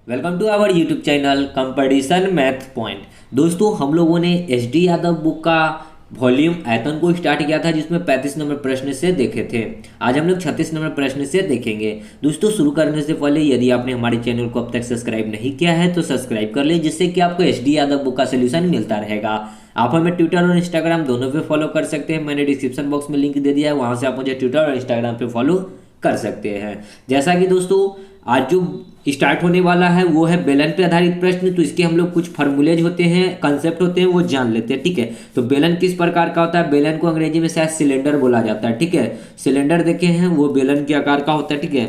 Welcome to our YouTube channel competition math point. दोस्तों, हम लोगों ने एच डी यादव बुक का वॉल्यूम आयतन को स्टार्ट किया था, जिसमें 35 नंबर प्रश्न से देखे थे। आज हम लोग 36 नंबर प्रश्न से देखेंगे। दोस्तों, शुरू करने से पहले यदि आपने हमारे चैनल को अब तक सब्सक्राइब नहीं किया है तो सब्सक्राइब कर ले, जिससे कि आपको एच डी यादव बुक का सोल्यूशन मिलता रहेगा। आप हमें ट्विटर और इंस्टाग्राम दोनों पे फॉलो कर सकते हैं। मैंने डिस्क्रिप्शन बॉक्स में लिंक दे दिया है, वहाँ से आप मुझे ट्विटर और इंस्टाग्राम पे फॉलो कर सकते हैं। जैसा कि दोस्तों, आज जो स्टार्ट होने वाला है वो है बेलन पे आधारित प्रश्न। तो इसके हम लोग कुछ फार्मूलेज होते हैं, कंसेप्ट होते हैं, वो जान लेते हैं। ठीक है, तो बेलन किस प्रकार का होता है? बेलन को अंग्रेजी में शायद सिलेंडर बोला जाता है। ठीक है, सिलेंडर देखे हैं, वो बेलन के आकार का होता है। ठीक है,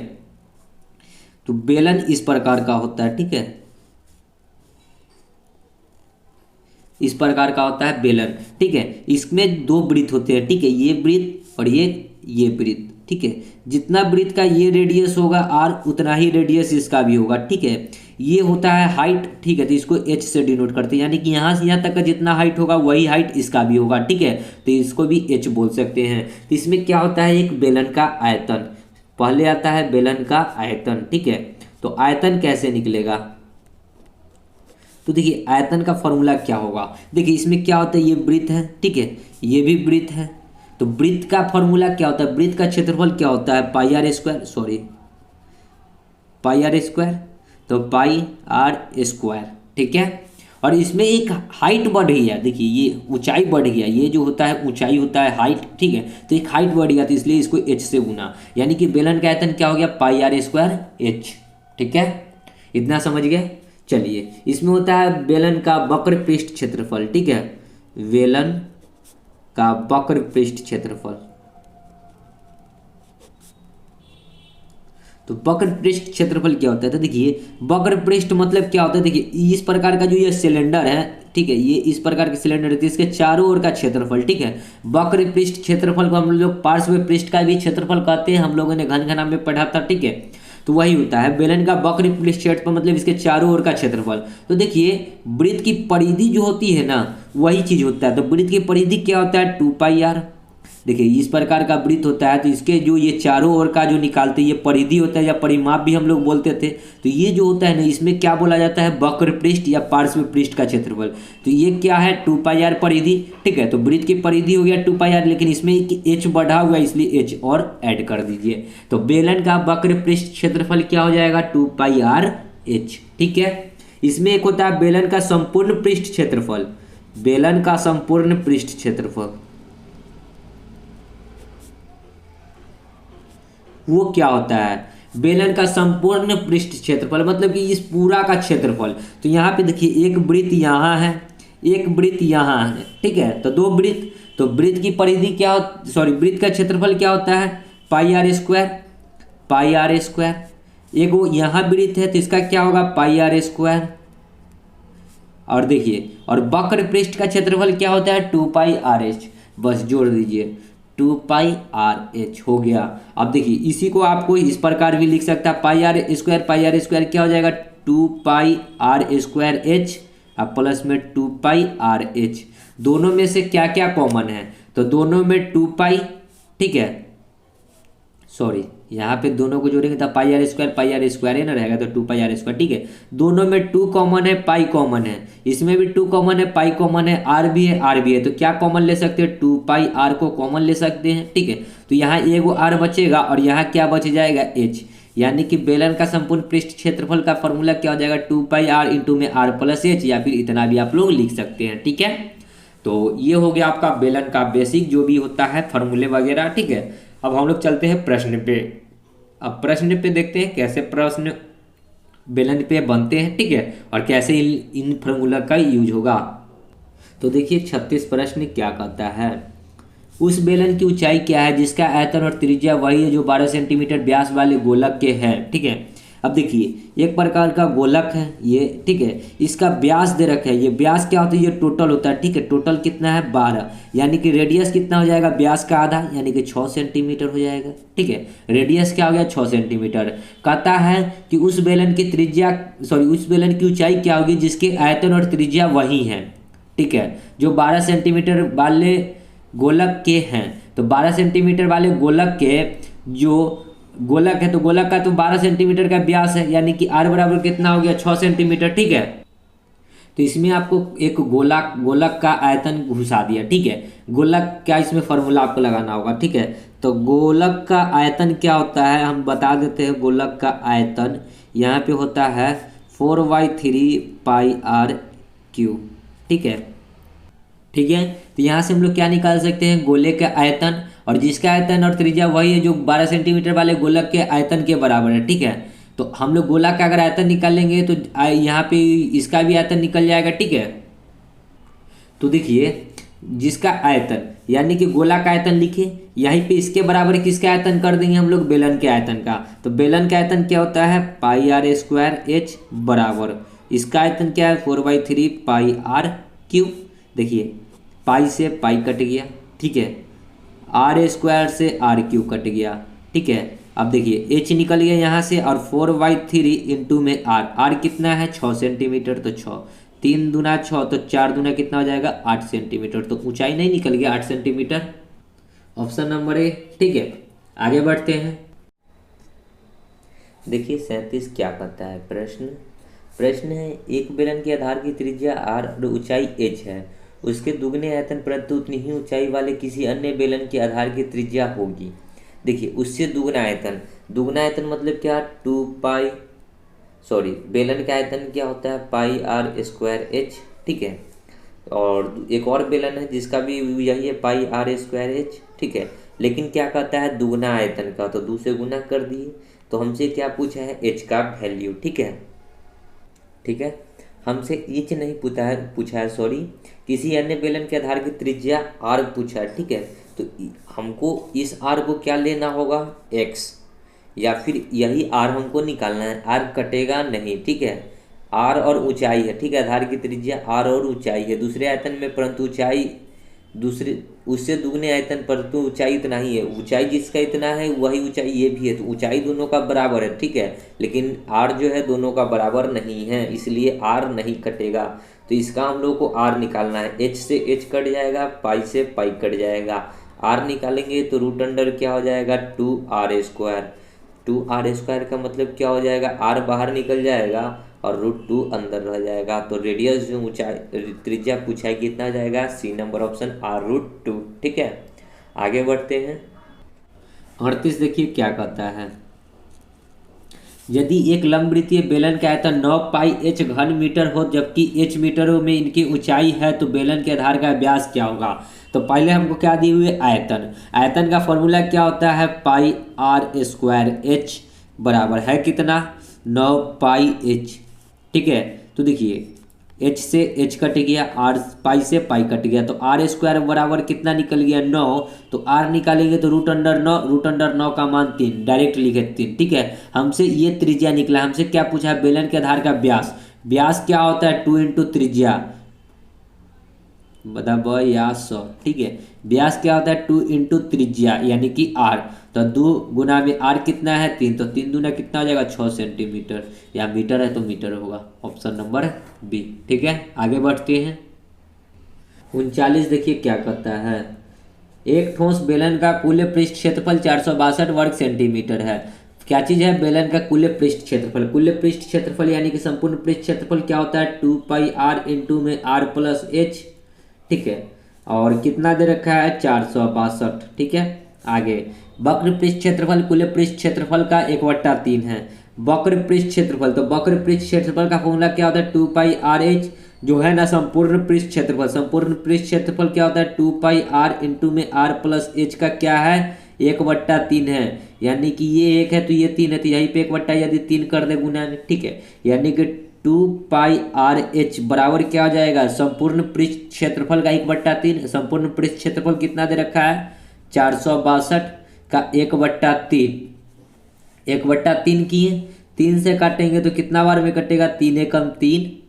तो बेलन इस प्रकार का होता है। ठीक है, इस प्रकार का होता है बेलन। ठीक है, इसमें दो वृत्त होते हैं। ठीक है, ये वृत्त और ये वृत्त। ठीक है, जितना वृत्त का ये रेडियस होगा आर, उतना ही रेडियस इसका भी होगा। ठीक है, ये होता है हाइट। ठीक है, तो इसको एच से डिनोट करते हैं, यानी कि यहाँ से यहाँ तक का जितना हाइट होगा वही हाइट इसका भी होगा। ठीक है, तो इसको भी एच बोल सकते हैं। तो इसमें क्या होता है? एक बेलन का आयतन। पहले आता है बेलन का आयतन। ठीक है, तो आयतन कैसे निकलेगा? तो देखिए, आयतन का फॉर्मूला क्या होगा। देखिए, इसमें क्या होता है? ये वृत्त है। ठीक है, ये भी वृत्त है। तो वृत्त का फॉर्मूला क्या होता है? वृत्त का क्षेत्रफल क्या होता है? Pi are square, sorry pi are square. तो पाई आर स्क्वायर। ठीक है, और इसमें एक हाइट बढ़ गया। देखिए, ये ऊंचाई बढ़ गया। ये जो होता है ऊंचाई होता है हाइट। ठीक है, तो एक हाइट बढ़ गया, तो इसलिए इसको एच से गुना, यानी कि बेलन का आयतन क्या हो गया? पाई आर स्क्वायर एच। ठीक है, इतना समझ गए। चलिए, इसमें होता है बेलन का वक्र पृष्ठ क्षेत्रफल। ठीक है, बेलन का वक्र पृष्ठ क्षेत्रफल। तो वक्र पृष्ठ क्षेत्रफल क्या होता है? तो देखिए, वक्र पृष्ठ मतलब क्या होता है? देखिए, इस प्रकार का जो ये सिलेंडर है, ठीक है, ये इस प्रकार के सिलेंडर है, तो इसके चारों ओर का क्षेत्रफल। ठीक है, वक्र पृष्ठ क्षेत्रफल को हम लोग पार्श्व पृष्ठ का भी क्षेत्रफल कहते हैं। हम लोगों ने घन घना में पढ़ा था। ठीक है, तो वही होता है बेलन का वक्र पृष्ठ क्षेत्रफल, मतलब इसके चारों ओर का क्षेत्रफल। तो देखिए, वृत्त की परिधि जो होती है ना, वही चीज होता है। तो वृत्त की परिधि क्या होता है? 2πr। देखिए, इस प्रकार का वृत्त होता है, तो इसके जो ये चारों ओर का जो निकालते हैं, ये परिधि होता है, या परिमाप भी हम लोग बोलते थे। तो ये जो होता है ना, इसमें क्या बोला जाता है? वक्र पृष्ठ या पार्श्व पृष्ठ का क्षेत्रफल। तो ये क्या है? 2πr परिधि। ठीक है, तो वृत्त की परिधि हो गया 2πr, लेकिन इसमें एच बढ़ा हुआ है, इसलिए एच और ऐड कर दीजिए। तो बेलन का वक्र पृष्ठ क्षेत्रफल क्या हो जाएगा? 2πr H. ठीक है, इसमें एक होता है बेलन का संपूर्ण पृष्ठ क्षेत्रफल। बेलन का संपूर्ण पृष्ठ क्षेत्रफल वो क्या होता है? बेलन का संपूर्ण पृष्ठ क्षेत्रफल मतलब कि इस पूरा का क्षेत्रफल। तो यहाँ पे देखिए, एक वृत्त यहाँ है, एक वृत्त यहाँ है। ठीक है, तो दो वृत्त। तो वृत्त की परिधि क्या, सॉरी, वृत्त का क्षेत्रफल क्या होता है? Pi are square. Pi are square. एक वो यहाँ वृत्त है, तो इसका क्या होगा? Pi are square. और देखिए, और वक्र पृष्ठ का क्षेत्रफल क्या होता है? 2πrh। बस जोड़ दीजिए, 2πrh हो गया। अब देखिए, इसी को आपको इस प्रकार भी लिख सकता है, pi are square. Pi are square क्या हो जाएगा? 2πr² h, अब प्लस में 2πrh। दोनों में से क्या क्या कॉमन है? तो दोनों में 2π। ठीक है, सॉरी, यहाँ पे दोनों को जोड़ेंगे तो पाई आर स्क्वायर है ना रहेगा, तो 2πr²। ठीक है, दोनों में 2 कॉमन है, पाई कॉमन है, इसमें भी 2 कॉमन है, पाई कॉमन है, आर भी है, आर भी है। तो क्या कॉमन ले सकते हैं? 2πr को कॉमन ले सकते हैं। ठीक है, तो यहाँ एगो आर बचेगा और यहाँ क्या बच जाएगा? एच। यानी कि बेलन का संपूर्ण पृष्ठ क्षेत्रफल का फॉर्मूला क्या हो जाएगा? 2πr इंटू में r प्लस एच, या फिर इतना भी आप लोग लिख सकते हैं। ठीक है, तो ये हो गया आपका बेलन का बेसिक जो भी होता है फॉर्मूले वगैरह। ठीक है, अब हम लोग चलते हैं प्रश्न पे। अब प्रश्न पे देखते हैं कैसे प्रश्न बेलन पे बनते हैं। ठीक है, और कैसे इन फॉर्मूला का यूज होगा। तो देखिए, 36 प्रश्न क्या कहता है? उस बेलन की ऊंचाई क्या है जिसका आयतन और त्रिज्या वही है जो 12 सेंटीमीटर व्यास वाले गोलक के है। ठीक है, अब देखिए, एक प्रकार का गोलक है ये। ठीक है, इसका व्यास दे रखा है। ये व्यास क्या होता है? ये टोटल होता है। ठीक है, टोटल कितना है? 12, यानी कि रेडियस कितना हो जाएगा? व्यास का आधा, यानी कि 6 सेंटीमीटर हो जाएगा। ठीक है, रेडियस क्या हो गया? 6 सेंटीमीटर। कहता है कि उस बेलन की त्रिज्या, सॉरी, उस बेलन की ऊंचाई क्या होगी जिसके आयतन और त्रिज्या वही है। ठीक है, जो 12 सेंटीमीटर वाले गोलक के हैं। तो 12 सेंटीमीटर वाले गोलक के जो गोलक है तो गोलक का तो 12 सेंटीमीटर का व्यास है, यानी कि आर बराबर कितना हो गया 6 सेंटीमीटर। ठीक है, तो इसमें आपको एक गोलक का आयतन घुसा दिया। ठीक है, गोलक क्या इसमें फॉर्मूला आपको लगाना होगा। ठीक है, तो गोलक का आयतन क्या होता है हम बता देते हैं। गोलक का आयतन यहाँ पे होता है 4/3πr³। ठीक है, ठीक है, तो यहाँ से हम लोग क्या निकाल सकते हैं, गोले का आयतन, और जिसका आयतन और त्रिज्या वही है जो 12 सेंटीमीटर वाले गोलक के आयतन के बराबर है। ठीक है, तो हम लोग गोला का अगर आयतन निकालेंगे तो यहाँ पे इसका भी आयतन निकल जाएगा। ठीक है, तो देखिए जिसका आयतन यानी कि गोला का आयतन लिखे, यहीं पे इसके बराबर किसका आयतन कर देंगे हम लोग, बेलन के आयतन का। तो बेलन का आयतन क्या होता है πr² बराबर इसका आयतन क्या है 4/3πr³। देखिए पाई से पाई कट गया। ठीक है, r² से r³ कट गया। ठीक है, अब देखिए h निकल गया यहाँ से, और 4/3 इंटू में r कितना है 6 सेंटीमीटर, तो 6 3 दूना 6 तो 4 दूना कितना हो जाएगा 8 सेंटीमीटर। तो ऊंचाई नहीं निकल गया 8 सेंटीमीटर, ऑप्शन नंबर ए। ठीक है, आगे बढ़ते हैं। देखिए 37 क्या कहता है प्रश्न है एक बेलन के आधार की त्रिज्या r और ऊंचाई h है, उसके दुगने आयतन परंतु उतनी ही ऊंचाई वाले किसी अन्य बेलन के आधार की त्रिज्या होगी। देखिए उससे दुगना आयतन मतलब क्या, बेलन का आयतन क्या होता है πr²h। ठीक है, और एक और बेलन है जिसका भी यही है πr²h। ठीक है, लेकिन क्या कहता है दुगना आयतन का, तो 2 से गुना कर दिए। तो हमसे क्या पूछा है h का वैल्यू। ठीक है, हमसे एच नहीं पूछा है किसी अन्य बेलन के आधार की त्रिज्या r पूछा है। ठीक है, तो हमको इस r को क्या लेना होगा x, या फिर यही r हमको निकालना है। r कटेगा नहीं। ठीक है, r और ऊंचाई है। ठीक है, आधार की त्रिज्या r और ऊंचाई है दूसरे आयतन में, परंतु ऊंचाई उससे दुगने आयतन परंतु ऊंचाई इतना ही है। ऊंचाई जिसका इतना है वही ऊंचाई ये भी है, तो ऊंचाई दोनों का बराबर है। ठीक है, लेकिन r जो है दोनों का बराबर नहीं है, इसलिए r नहीं कटेगा। तो इसका हम लोग को r निकालना है। h से h कट जाएगा, पाई से पाई कट जाएगा। r निकालेंगे तो रूट अंडर क्या हो जाएगा 2r²। 2r² का मतलब क्या हो जाएगा, r बाहर निकल जाएगा और √2 अंदर रह जाएगा। तो रेडियस जो ऊंचाई त्रिज्या पूछा है कितना जाएगा, सी नंबर ऑप्शन r√2। ठीक है, आगे बढ़ते हैं। 38 देखिए क्या कहता है, यदि एक लंबवृत्तीय बेलन का आयतन 9πh घन मीटर हो जबकि h मीटरों में इनकी ऊंचाई है, तो बेलन के आधार का व्यास क्या होगा। तो पहले हमको क्या दिए हुए आयतन का फॉर्मूला क्या होता है πr² बराबर है कितना 9πh। ठीक है, तो देखिए h से h कट गया, r पाई से पाई कट गया, तो r² बराबर कितना निकल गया 9। तो r निकालेंगे तो √9 का मान 3 डायरेक्ट लिखे 3। ठीक है, हमसे ये त्रिज्या निकला। हमसे क्या पूछा है, बेलन के आधार का व्यास क्या होता है 2 इंटू त्रिज्या व्यास। ठीक है, व्यास क्या होता है 2 इंटू त्रिज्या यानी कि r, तो 2 गुना में r कितना है 3, तो 3 दूना कितना हो जाएगा 6 सेंटीमीटर, या मीटर है तो मीटर होगा, ऑप्शन नंबर बी। ठीक है, आगे बढ़ते हैं। 39 देखिए क्या कहता है, एक ठोस बेलन का कुल पृष्ठ क्षेत्रफल 462 वर्ग सेंटीमीटर है। क्या चीज है, बेलन का कुल पृष्ठ क्षेत्रफल यानी कि संपूर्ण पृष्ठ क्षेत्रफल क्या होता है 2πr इंटू में r+h। ठीक है, और कितना दे रखा है 462। ठीक है, आगे वक्र पृष्ठ क्षेत्रफल कुल पृष्ठ क्षेत्रफल का 1/3 है। वक्र पृष्ठ क्षेत्रफल, तो वक्र पृष्ठ क्षेत्रफल का फॉर्मूला क्या होता है 2πrh जो है ना संपूर्ण पृष्ठ क्षेत्रफल क्या होता है 2πr इंटू में r+h का क्या है 1/3 है, यानी कि ये 1 है तो ये 3 है, तो यहीं पे 1/, यदि 3 कर दे गुना में। ठीक है, यानी कि 2πrh बराबर क्या हो जाएगा संपूर्ण पृष्ठ क्षेत्रफल का 1/3। संपूर्ण पृष्ठ क्षेत्रफल कितना दे रखा है 462 का 1/3। 1/3 किए, 3 से काटेंगे तो कितना बार में कटेगा 3 एकम 3,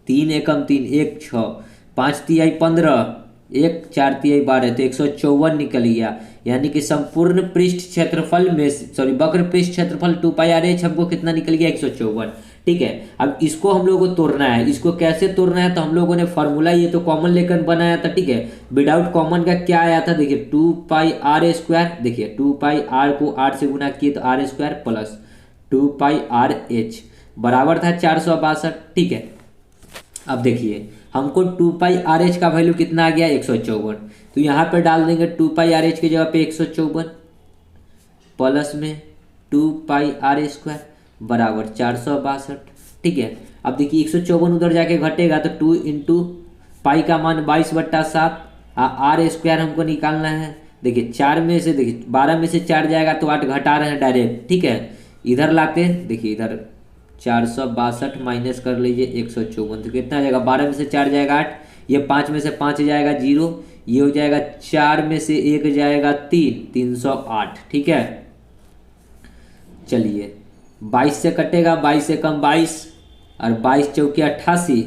3 एकम 3 1 6, 5 तिहाई 15, 1 4 तिहाई 12, तो 154 निकल गया। यानी कि संपूर्ण पृष्ठ क्षेत्रफल में वक्र पृष्ठ क्षेत्रफल 2πrh हमको कितना निकल गया 154। ठीक है। अब इसको हम लोगों को तोड़ना है, इसको कैसे तोड़ना है, तो हम लोगों ने फॉर्मूला ये तो कॉमन लेकर बनाया था, ठीक है। विदाउट कॉमन का क्या आया था, देखिए 2πr², देखिए 2πr को 8 से गुना किए तो r² प्लस 2πrh बराबर था 462, ठीक है। अब देखिए हमको 2πrh का वैल्यू कितना आ गया 154, तो यहाँ पे डाल देंगे 2πrh की जगह पे 154 प्लस में 2πr² बराबर 462, ठीक है। अब देखिए 154 उधर जाके घटेगा तो 2 इंटू पाई का मान 22/7 r² हमको निकालना है। देखिए 4 में से, देखिए 12 में से 4 जाएगा तो 8 घटा रहे हैं डायरेक्ट, ठीक है। इधर लाते हैं, देखिए इधर 462 माइनस कर लीजिए 154, तो कितना आ जाएगा, 12 में से 4 जाएगा 8, ये 5 में से 5 जाएगा 0, ये हो जाएगा 4 में से 1 जाएगा 3, 308, ठीक है। चलिए 22 से कटेगा, 22 से कम 22 और 22 चौके 88,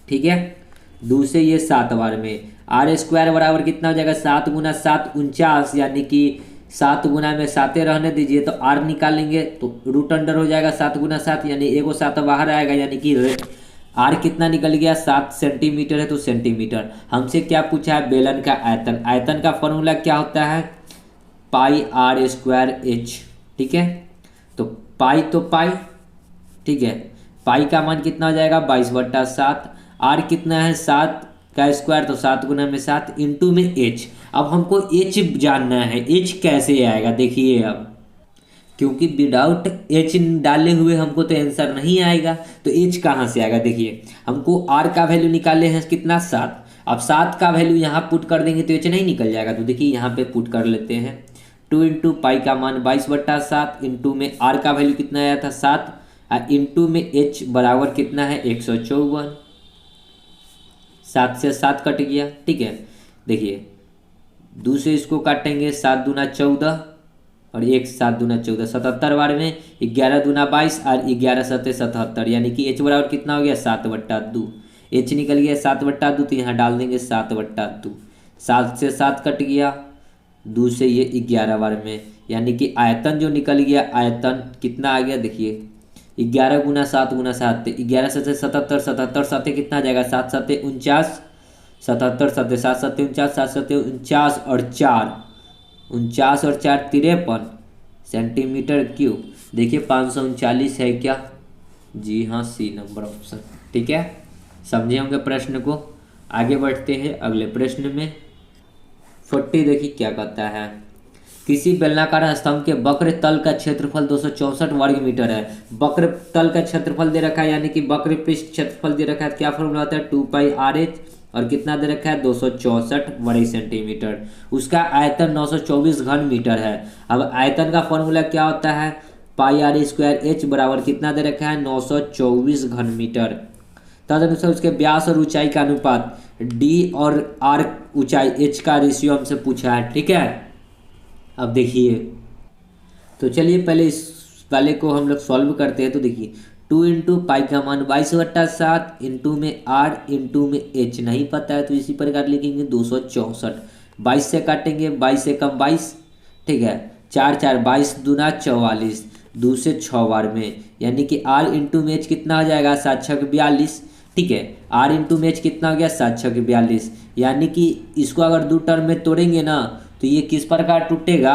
ठीक है। 2 से ये 7 बार में r² बराबर कितना हो जाएगा 7 गुना 7 49, यानी कि 7 गुना में 7 रहने दीजिए तो r निकालेंगे तो रूट अंडर हो जाएगा 7 गुना 7, यानी एगो 7 बाहर आएगा, यानी कि r कितना निकल गया 7 सेंटीमीटर है तो सेंटीमीटर। हमसे क्या पूछा है, बेलन का आयतन। आयतन का फॉर्मूला क्या होता है, πr²h, ठीक है। तो पाई तो पाई, ठीक है, पाई का मान कितना हो जाएगा 22/7, r कितना है 7 का स्क्वायर तो 7 गुना में 7 इंटू में h। अब हमको h जानना है, h कैसे आएगा, देखिए अब क्योंकि विदाउट h डाले हुए हमको तो आंसर नहीं आएगा, तो h कहाँ से आएगा, देखिए हमको r का वैल्यू निकाले हैं कितना 7, अब 7 का वैल्यू यहाँ पुट कर देंगे तो h नहीं निकल जाएगा, तो देखिए यहाँ पे पुट कर लेते हैं 2 इंटू पाई का मान 22/7 इंटू में r का वैल्यू कितना आया था 7 इंटू में h बराबर कितना है 154, 7 से 7 कट गया, ठीक है। देखिए दूसरे इसको काटेंगे 7 दूना 14 और 1 7 दूना 14, 77 बार में 11 दूना 22 और 11 7 77, यानी कि h बराबर कितना हो गया 7/2, h निकल गया 7/2, तो यहाँ डाल देंगे 7/2, 7 से 7 कट गया, 2 से ये 11 बार में, यानी कि आयतन जो निकल गया, आयतन कितना आ गया, देखिए 11 गुना 7 गुना 7, 11 7 77, 77 7 कितना आ जाएगा 7 7 49, 77 7 7 7 49, 7 7 49 और 4 49 और 4 53 सेंटीमीटर क्यूब। देखिए 539 है क्या, जी हाँ, सी नंबर ऑप्शन, ठीक है। समझे होंगे प्रश्न को। आगे बढ़ते हैं अगले प्रश्न में। 40 देखिए क्या कहता है, किसी बेलनाकार स्तंभ के वक्र तल का क्षेत्रफल 264 वर्ग मीटर है। वक्र तल का क्षेत्रफल दे रखा है, यानी कि वक्र पृष्ठ क्षेत्रफल दे रखा है, क्या फॉर्मूला होता है 2πrh, और कितना दे रखा है 264 वर्ग सेंटीमीटर। उसका आयतन 924 घन मीटर है। अब आयतन का फॉर्मूला क्या होता है, πr² बराबर कितना दे रखा है 924 घन मीटर। तदनुसार उसके व्यास और ऊंचाई का अनुपात d और r ऊंचाई h का रेशियो हमसे पूछा है, ठीक है। अब देखिए, तो चलिए पहले इस वाले को हम लोग सॉल्व करते हैं। तो देखिए 2 इंटू पाई का मान 22/7 इंटू में r इंटू में h नहीं पता है, तो इसी प्रकार लिखेंगे 264, 22 से काटेंगे, 22 से कम 22, ठीक है, 4 4 22 दूना 44, 2 से 6 बार में, यानी कि r इंटू में h कितना हो जाएगा 7 6 42, ठीक है। r इंटू में h कितना हो गया 7 6 42, यानी कि इसको अगर 2 टर्म में तोड़ेंगे ना तो ये किस प्रकार टूटेगा।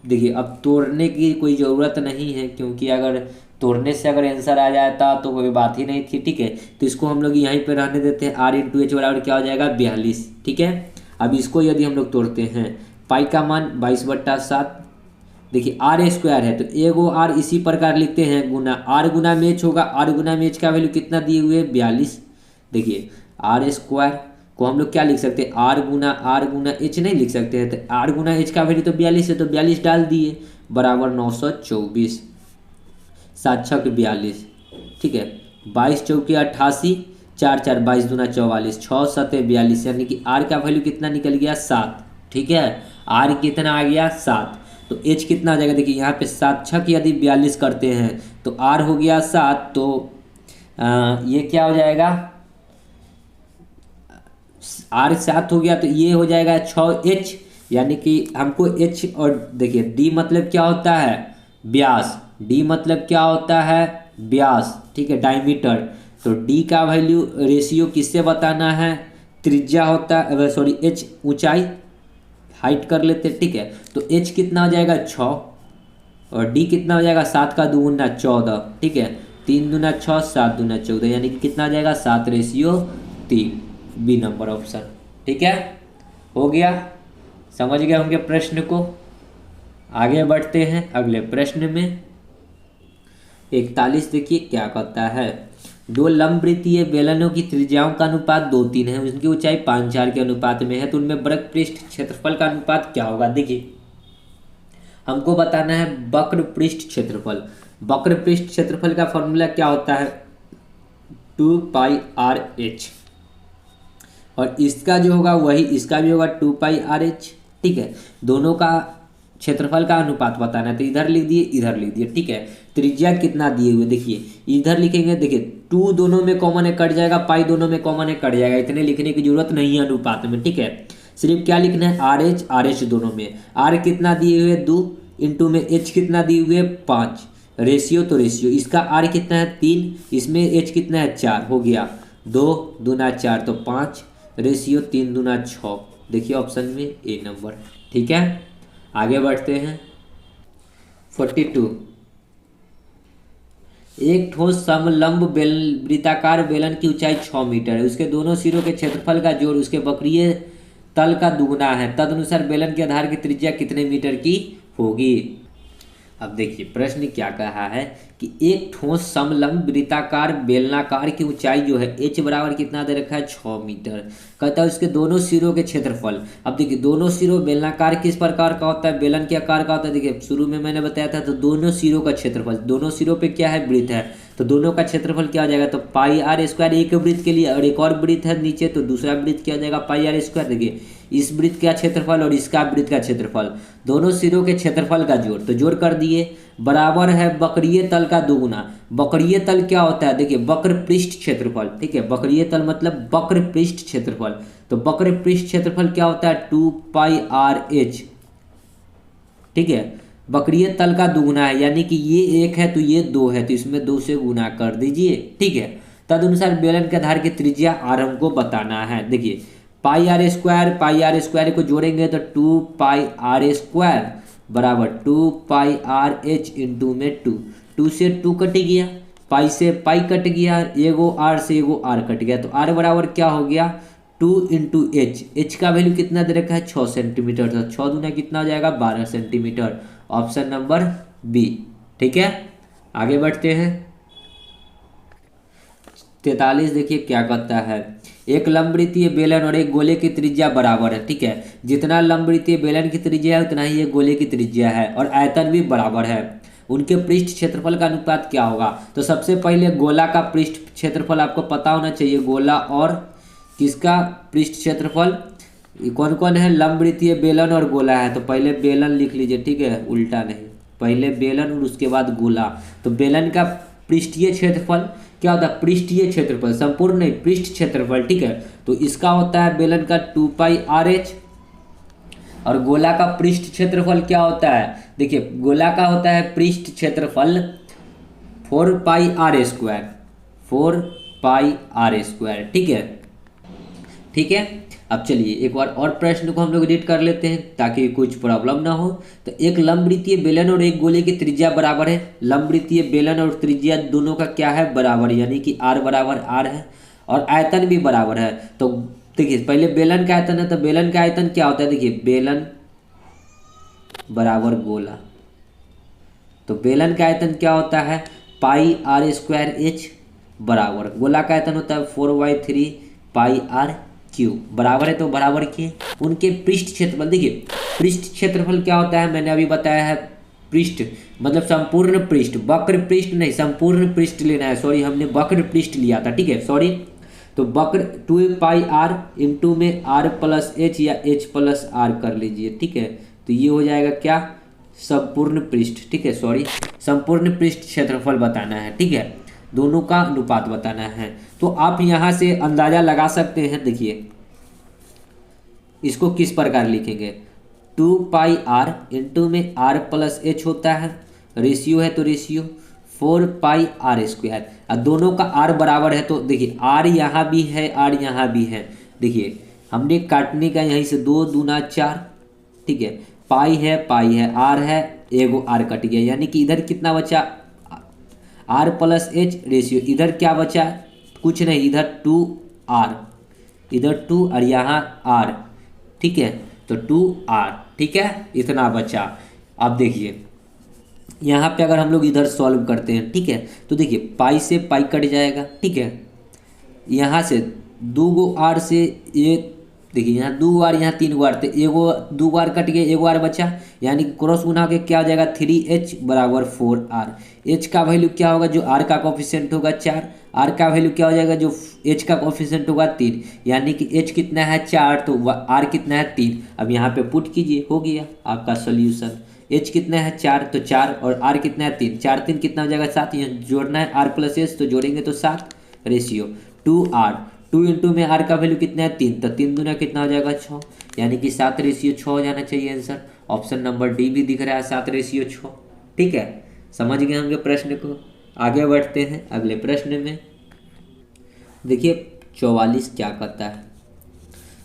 देखिए अब तोड़ने की कोई ज़रूरत नहीं है, क्योंकि अगर तोड़ने से अगर आंसर आ जाता तो कोई बात ही नहीं थी, ठीक है। तो इसको हम लोग यहीं पे रहने देते हैं, r इंटू एच बराबर क्या हो जाएगा 42, ठीक है। अब इसको यदि हम लोग तोड़ते हैं, पाई का मान 22/7, देखिए r² है तो एगो r इसी प्रकार लिखते हैं गुना r गुना में h होगा, r गुना में h का वैल्यू कितना दिए हुए 42। देखिए r² को हम लोग क्या लिख सकते हैं, r गुना h नहीं लिख सकते हैं, तो r गुना h का वैल्यू तो 42 है, तो 42 डाल दिए बराबर 924, 7 6 42, ठीक है, 22 चौके 88, 4 4 22 दूना 44, 6 7 42, यानी कि r का वैल्यू कितना निकल गया 7, ठीक है। r कितना आ गया 7, तो h कितना आ जाएगा, देखिए यहाँ पे 7 6 यदि 42 करते हैं तो r हो गया 7, तो ये क्या हो जाएगा, r 7 हो गया, तो ये हो जाएगा 6h, यानी कि हमको h और देखिए d मतलब क्या होता है व्यास, d मतलब क्या होता है व्यास, ठीक है, डायमीटर। तो डी का वैल्यू रेशियो किससे बताना है, त्रिज्या होता है, सॉरी एच ऊंचाई, हाइट कर लेते, ठीक है। तो एच कितना हो जाएगा 6 और डी कितना हो जाएगा 7 का 2 गुना 14, ठीक है। 3 दूना 6, 7 दूना 14, यानी कि कितना आ जाएगा 7:3, बी नंबर ऑप्शन, ठीक है। हो गया, समझ गए होंगे प्रश्न को। आगे बढ़ते हैं अगले प्रश्न में। 41 देखिए क्या कहता है, दो लंबवृत्तीय बेलनों की त्रिज्याओं का अनुपात 2-3 है, उनकी ऊंचाई 5-4 के अनुपात में है, तो उनमें वक्र पृष्ठ क्षेत्रफल का अनुपात क्या होगा। देखिए हमको बताना है वक्र पृष्ठ क्षेत्रफल। वक्र पृष्ठ क्षेत्रफल का फॉर्मूला क्या होता है, 2πr/h, और इसका जो होगा वही इसका भी होगा 2πr/h, ठीक है। दोनों का क्षेत्रफल का अनुपात बताना है, तो इधर लिख दिए इधर लिख दिए, ठीक है। त्रिज्या कितना दिए हुए देखिए, इधर लिखेंगे, देखिए 2 दोनों में कॉमन है कट जाएगा, पाई दोनों में कॉमन है कट जाएगा, इतने लिखने की जरूरत नहीं है अनुपात में, ठीक है। सिर्फ क्या लिखना है, RH दोनों में, R कितना दिए हुए 2 इंटू में H कितना दिए हुए 5, रेशियो तो रेशियो, इसका R कितना है 3, इसमें H कितना है 4, हो गया 2 दूना 4 तो 5, रेशियो 3 दूना 6, देखिए ऑप्शन में ए नंबर, ठीक है। आगे बढ़ते हैं 42, एक ठोस समलंब वृत्ताकार बेलन की ऊंचाई 6 मीटर है, उसके दोनों सिरों के क्षेत्रफल का जोड़ उसके वक्रीय तल का दुगुना है, तदनुसार बेलन के आधार की त्रिज्या कितने मीटर की होगी। अब देखिए प्रश्न क्या कहा है कि एक ठोस समलंब वृत्ताकार बेलनाकार की ऊंचाई जो है h बराबर कितना दे रखा है 6 मीटर, कहता है उसके दोनों सिरों के क्षेत्रफल। अब देखिए दोनों सिरों बेलनाकार किस प्रकार का होता है, बेलन के आकार का होता है। देखिए शुरू में मैंने बताया था, तो दोनों सिरों का क्षेत्रफल, दोनों सिरों पे क्या है वृत्त है, तो दोनों का क्षेत्रफल क्या हो जाएगा, तो πr² एक वृत्त के लिए, और एक और वृत्त है नीचे तो दूसरा वृत्त क्या हो जाएगा πr²। देखिए इस वृत्त का क्षेत्रफल और इसका वृत्त का क्षेत्रफल, दोनों सिरों के क्षेत्रफल का जोड़, तो जोड़ कर दिए, बराबर है वक्रीय तल का दुगुना। वक्रीय तल क्या होता है, देखिए वक्र पृष्ठ क्षेत्रफल, ठीक है। वक्रीय तल मतलब वक्र पृष्ठ क्षेत्रफल, तो वक्र पृष्ठ क्षेत्रफल क्या होता है 2πr/h, ठीक है। वक्रीय तल का दुगुना है, यानी कि ये 1 है तो ये 2 है, तो इसमें 2 से गुना कर दीजिए, ठीक है। तदनुसार बेलन के आधार की त्रिज्या r हमको बताना है। देखिए πr² को जोड़ेंगे तो 2πr² बराबर 2πr/h इंटू में 2 से 2 कट गया, पाई से पाई कट गया, एगो r से एगो r कट गया, तो r बराबर क्या हो गया 2 इंटू h का वैल्यू कितना दे रखा है 6 सेंटीमीटर, तो 6 दूना कितना हो जाएगा 12 सेंटीमीटर, ऑप्शन नंबर बी, ठीक है। आगे बढ़ते हैं 43 देखिए क्या कहता है, एक लंबवृत्तीय बेलन और एक गोले की त्रिज्या बराबर है, ठीक है। जितना लंबवृत्तीय बेलन की त्रिज्या है उतना ही ये गोले की त्रिज्या है, और आयतन भी बराबर है, उनके पृष्ठ क्षेत्रफल का अनुपात क्या होगा। तो सबसे पहले गोला का पृष्ठ क्षेत्रफल आपको पता होना चाहिए, गोला और किसका पृष्ठ क्षेत्रफल, कौन कौन है, लंबवृत्तीय बेलन और गोला है, तो पहले बेलन लिख लीजिए, ठीक है, उल्टा नहीं, पहले बेलन और उसके बाद गोला। तो बेलन का पृष्ठीय क्षेत्रफल क्या होता है, पृष्ठीय क्षेत्रफल, संपूर्ण नहीं पृष्ठ क्षेत्रफल, ठीक है। तो इसका होता है बेलन का 2πr/h, और गोला का पृष्ठ क्षेत्रफल क्या होता है, देखिए गोला का होता है पृष्ठ क्षेत्रफल 4πr², 4πr², ठीक है, ठीक है। अब चलिए एक बार और प्रश्न को हम लोग एडिट कर लेते हैं ताकि कुछ प्रॉब्लम ना हो। तो एक लंबवृत्तीय बेलन और एक गोले की त्रिज्या बराबर है, लंबवृत्तीय बेलन और त्रिज्या दोनों का क्या है बराबर, यानी कि r बराबर r है, और आयतन भी बराबर है। तो देखिए पहले बेलन का आयतन है, तो बेलन का आयतन क्या होता है, देखिए बेलन बराबर गोला, तो बेलन का आयतन क्या होता है πr²h बराबर, गोला का आयतन होता है 4/3πr³ बराबर है, तो बराबर किए उनके पृष्ठ क्षेत्रफल। देखिए पृष्ठ क्षेत्रफल क्या होता है, मैंने अभी बताया है, पृष्ठ मतलब संपूर्ण पृष्ठ, वक्र पृष्ठ नहीं संपूर्ण पृष्ठ लेना है, सॉरी हमने वक्र पृष्ठ लिया था, ठीक है, सॉरी। तो वक्र 2πr इंटू में r+h या h+r कर लीजिए, ठीक है। तो ये हो जाएगा क्या, संपूर्ण पृष्ठ, ठीक है, सॉरी संपूर्ण पृष्ठ क्षेत्रफल बताना है, ठीक है, दोनों का अनुपात बताना है। तो आप यहाँ से अंदाजा लगा सकते हैं, देखिए इसको किस प्रकार लिखेंगे, 2πr इंटू में r+h होता है, रेशियो है तो रेशियो, 4πr²। अब दोनों का r बराबर है तो देखिए r यहाँ भी है, r यहाँ भी है। देखिए हमने काटने का यहीं से 2 दूना 4, ठीक है, पाई है r है, एगो r कट गया, यानी कि इधर कितना बचा r प्लस h रेशियो, इधर क्या बचा कुछ नहीं, इधर 2r, इधर 2 और यहाँ r, ठीक है, तो 2r, ठीक है, इतना बचा। अब देखिए यहाँ पे अगर हम लोग इधर सॉल्व करते हैं, ठीक है, तो देखिए पाई से पाई कट जाएगा, ठीक है, यहाँ से 2 गो r से ये देखिए यहाँ 2 r यहाँ 3 गो r, तो एगो 2 r कट गया, एगो r बचा, यानी क्रॉस गुना के क्या हो जाएगा 3h बराबर 4r। h का वैल्यू क्या होगा, जो r का कोफिशिएंट होगा 4, r का वैल्यू क्या हो जाएगा, जो h का कोफिशिएंट होगा 3, यानी कि h कितना है 4, तो r कितना है 3। अब यहाँ पे पुट कीजिए, हो गया आपका सोल्यूशन। h कितना है 4, तो 4 और r कितना है 3, 4 3 कितना हो जाएगा 7, यहाँ जोड़ना है r प्लस h, तो जोड़ेंगे तो 7 रेशियो 2r, 2 इंटू में r का वैल्यू कितना है 3, तो 3 दूना कितना हो जाएगा 6, यानी कि 7 रेशियो 6 हो जाना चाहिए आंसर। ऑप्शन नंबर डी भी दिख रहा है 7 रेशियो 6, ठीक है। समझ गए होंगे प्रश्न को। आगे बढ़ते हैं अगले प्रश्न में। देखिए 44 क्या कहता है,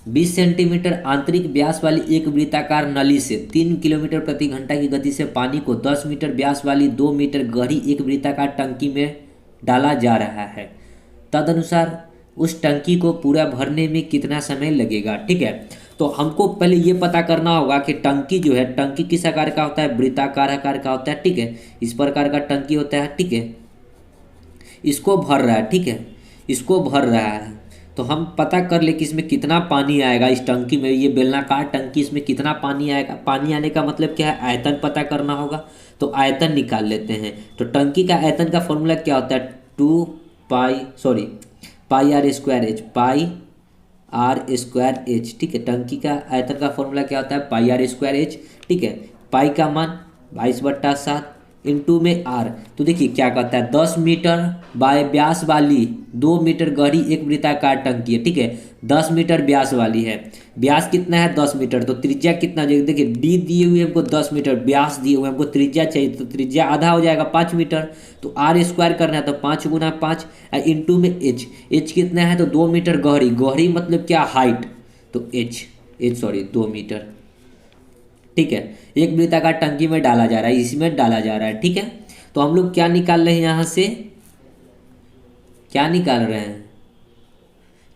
20 सेंटीमीटर आंतरिक व्यास वाली एक वृत्ताकार नली से 3 किलोमीटर प्रति घंटा की गति से पानी को 10 मीटर व्यास वाली 2 मीटर गहरी एक वृत्ताकार टंकी में डाला जा रहा है। तदनुसार उस टंकी को पूरा भरने में कितना समय लगेगा, ठीक है। तो हमको पहले ये पता करना होगा कि टंकी जो है, टंकी किस आकार का होता है, वृत्ताकार आकार का होता है, ठीक है, इस प्रकार का टंकी होता है, ठीक है। इसको भर रहा है, ठीक है, इसको भर रहा है, तो हम पता कर ले कि इसमें कितना पानी आएगा इस टंकी में, ये बेलनाकार टंकी, इसमें कितना पानी आएगा। पानी आने का मतलब क्या है, आयतन पता करना होगा, तो आयतन निकाल लेते हैं। तो टंकी का आयतन का फॉर्मूला क्या होता है, पाई r स्क्वायर एच, पाई r स्क्वायर एच, ठीक है। टंकी का आयतन का फॉर्मूला क्या होता है, पाई r स्क्वायर एच, ठीक है। पाई का मान 22/7 इंटू में r, तो देखिए क्या कहता है 10 मीटर बाय व्यास वाली 2 मीटर गहरी एक वृत्ताकार टंकी है, ठीक है। 10 मीटर व्यास वाली है, व्यास कितना है 10 मीटर, तो त्रिज्या कितना, देखिए डी दिए हुए हमको 10 मीटर, व्यास दिए हुए हमको त्रिज्या चाहिए, तो त्रिज्या आधा हो जाएगा 5 मीटर, तो r स्क्वायर करना है तो 5 गुना 5 इंटू में h कितना है, तो 2 मीटर गहरी, गहरी मतलब क्या हाइट, तो h 2 मीटर, ठीक है। एक वृत्ताकार टंकी में डाला जा रहा है, इसमें डाला जा रहा है, ठीक है। तो हम लोग क्या निकाल रहे हैं, यहाँ से क्या निकाल रहे हैं,